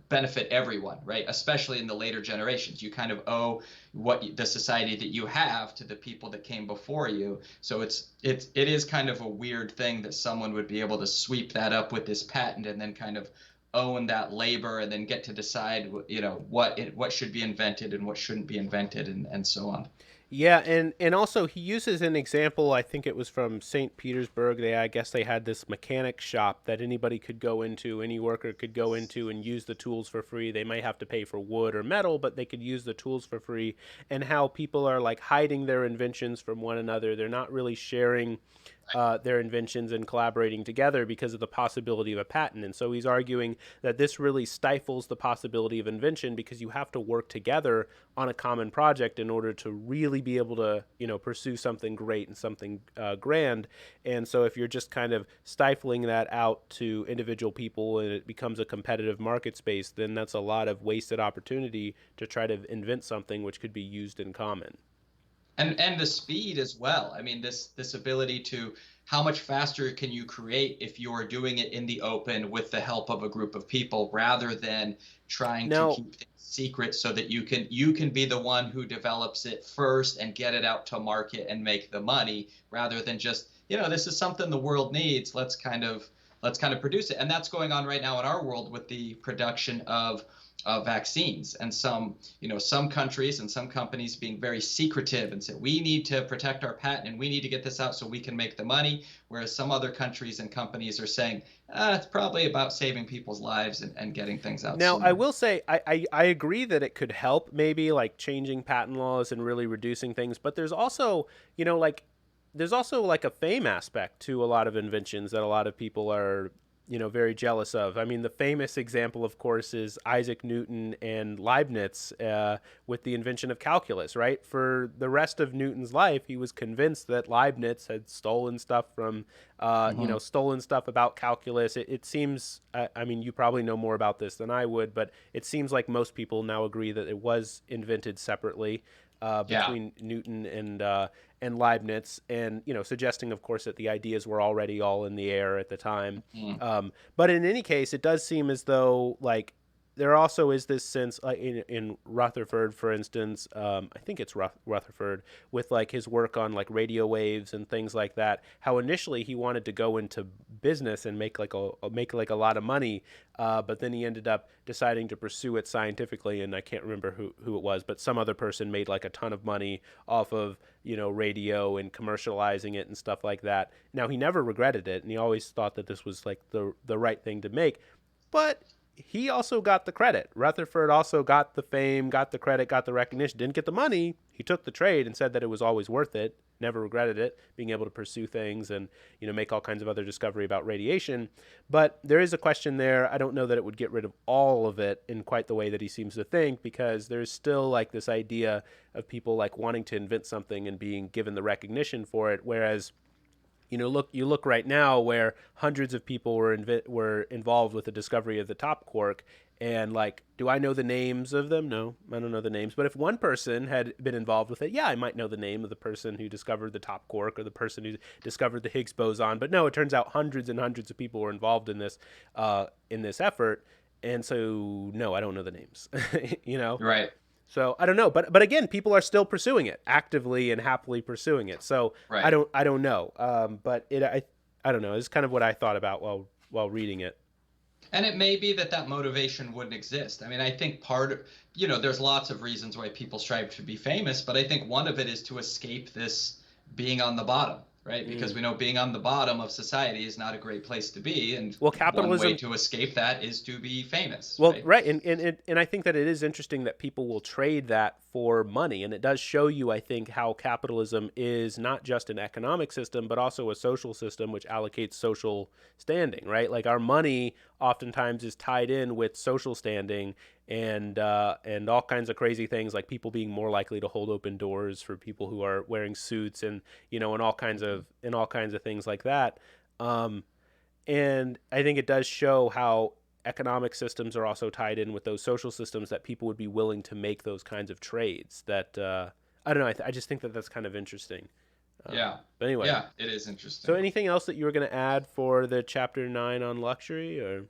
benefit everyone, right? Especially in the later generations. You kind of owe the society that you have to the people that came before you. So it is kind of a weird thing that someone would be able to sweep that up with this patent and then kind of own that labor and then get to decide, what should be invented and what shouldn't be invented, and so on. Yeah, and also he uses an example. I think it was from St. Petersburg. I guess they had this mechanic shop that anybody could go into, any worker could go into and use the tools for free. They might have to pay for wood or metal, but they could use the tools for free. And how people are like hiding their inventions from one another. They're not really sharing their inventions and collaborating together because of the possibility of a patent. And so he's arguing that this really stifles the possibility of invention because you have to work together on a common project in order to really be able to, pursue something great and something grand. And so if you're just kind of stifling that out to individual people and it becomes a competitive market space, then that's a lot of wasted opportunity to try to invent something which could be used in common. And the speed as well. I mean, this ability to how much faster can you create if you're doing it in the open with the help of a group of people rather than trying to Now, keep things secret so that you can be the one who develops it first and get it out to market and make the money rather than just, this is something the world needs. Let's kind of produce it. And that's going on right now in our world with the production of vaccines, and some countries and some companies being very secretive and say we need to protect our patent and we need to get this out so we can make the money, whereas some other countries and companies are saying it's probably about saving people's lives and getting things out now I sooner. will say I agree that it could help, maybe like changing patent laws and really reducing things, but there's also, like there's also like a fame aspect to a lot of inventions that a lot of people are, very jealous of. I mean, the famous example, of course, is Isaac Newton and Leibniz with the invention of calculus, right? For the rest of Newton's life, he was convinced that Leibniz had stolen stuff from, Hmm. stolen stuff about calculus. It seems, I mean, you probably know more about this than I would, but it seems like most people now agree that it was invented separately Yeah. between Newton and Leibniz, and suggesting, of course, that the ideas were already all in the air at the time. Mm. But in any case, it does seem as though like there also is this sense in Rutherford, for instance. I think it's Rutherford with like his work on like radio waves and things like that. How initially he wanted to go into business and make like a lot of money, but then he ended up deciding to pursue it scientifically. And I can't remember who it was, but some other person made like a ton of money off of radio and commercializing it and stuff like that. Now he never regretted it, and he always thought that this was like the right thing to make. But he also got the credit. Rutherford also got the fame, got the credit, got the recognition. Didn't get the money. He took the trade and said that it was always worth it. Never regretted it, being able to pursue things and make all kinds of other discovery about radiation. But there is a question there. I don't know that it would get rid of all of it in quite the way that he seems to think, because there's still like this idea of people like wanting to invent something and being given the recognition for it, whereas you look right now where hundreds of people were involved with the discovery of the top quark, and like, do I know the names of them? No, I don't know the names. But if one person had been involved with it, yeah, I might know the name of the person who discovered the top quark or the person who discovered the Higgs boson. But no, it turns out hundreds and hundreds of people were involved in this effort, and so no, I don't know the names. you know, Right. so I don't know, but again, people are still pursuing it actively and happily pursuing it. So Right. I don't know, but I don't know. It's kind of what I thought about while reading it. And it may be that that motivation wouldn't exist. I mean, I think there's lots of reasons why people strive to be famous, but I think one of it is to escape this being on the bottom, right? Because Mm. we know being on the bottom of society is not a great place to be. And Well, one way capitalism. to escape that is to be famous, Well, right? right, and I think that it is interesting that people will trade that for money, and it does show you, I think, how capitalism is not just an economic system, but also a social system which allocates social standing, right? Like our money oftentimes is tied in with social standing, and all kinds of crazy things, like people being more likely to hold open doors for people who are wearing suits, and and all kinds of things like that. Um, and I think it does show how economic systems are also tied in with those social systems, that people would be willing to make those kinds of trades. That I don't know. I just think that that's kind of interesting. Yeah. But anyway, Yeah, it is so interesting. anything else that you were going to add for the chapter 9 on luxury, or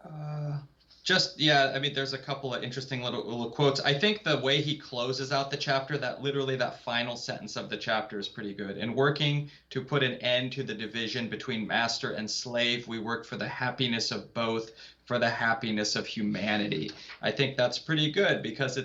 Uh, just yeah, I mean, there's a couple of interesting little quotes. I think the way he closes out the chapter, that literally that final sentence of the chapter is pretty good. In working to put an end to the division between master and slave, we work for the happiness of both, for the happiness of humanity. I think that's pretty good because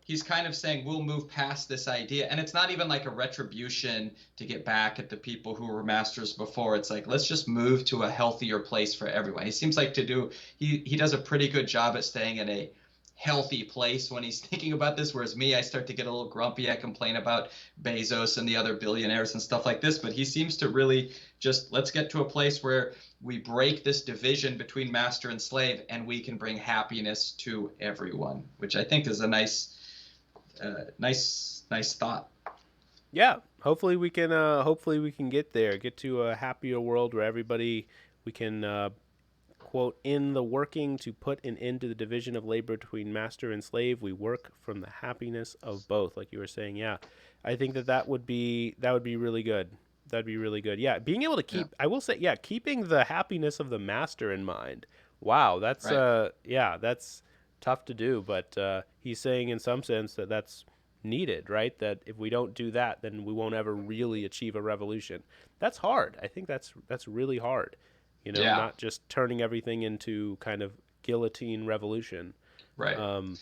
he's kind of saying we'll move past this idea. And it's not even like a retribution to get back at the people who were masters before. It's like, let's just move to a healthier place for everyone. He seems like he does a pretty good job at staying in a healthy place when he's thinking about this. Whereas me, I start to get a little grumpy. I complain about Bezos and the other billionaires and stuff like this. But he seems to really just, let's get to a place where we break this division between master and slave, and we can bring happiness to everyone, which I think is a nice thought. yeah, hopefully we can get there, get to a happier world where everybody, we can quote, in the working to put an end to the division of labor between master and slave, we work from the happiness of both, like you were saying. Yeah, I think that would be really good. That'd be really good. Yeah, being able to keep, I will say, yeah, keeping the happiness of the master in mind. Wow, that's Right. yeah, that's tough to do, but he's saying in some sense that that's needed, right? That if we don't do that, then we won't ever really achieve a revolution. That's hard. I think that's really hard. You know, Yeah. not just turning everything into kind of guillotine revolution. Right. Um,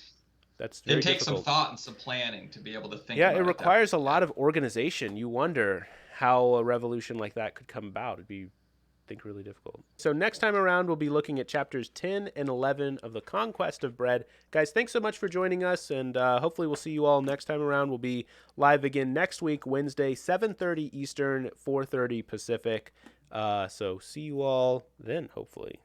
that's It very takes some difficult. thought and some planning to be able to think Yeah, it about it that requires a way. Yeah. lot of organization. You wonder how a revolution like that could come about. It'd be, I think, really difficult. So next time around, we'll be looking at chapters 10 and 11 of the Conquest of Bread. Guys, thanks so much for joining us, and hopefully we'll see you all next time around. We'll be live again next week, Wednesday, 7:30 Eastern, 4:30 Pacific. So see you all then, hopefully.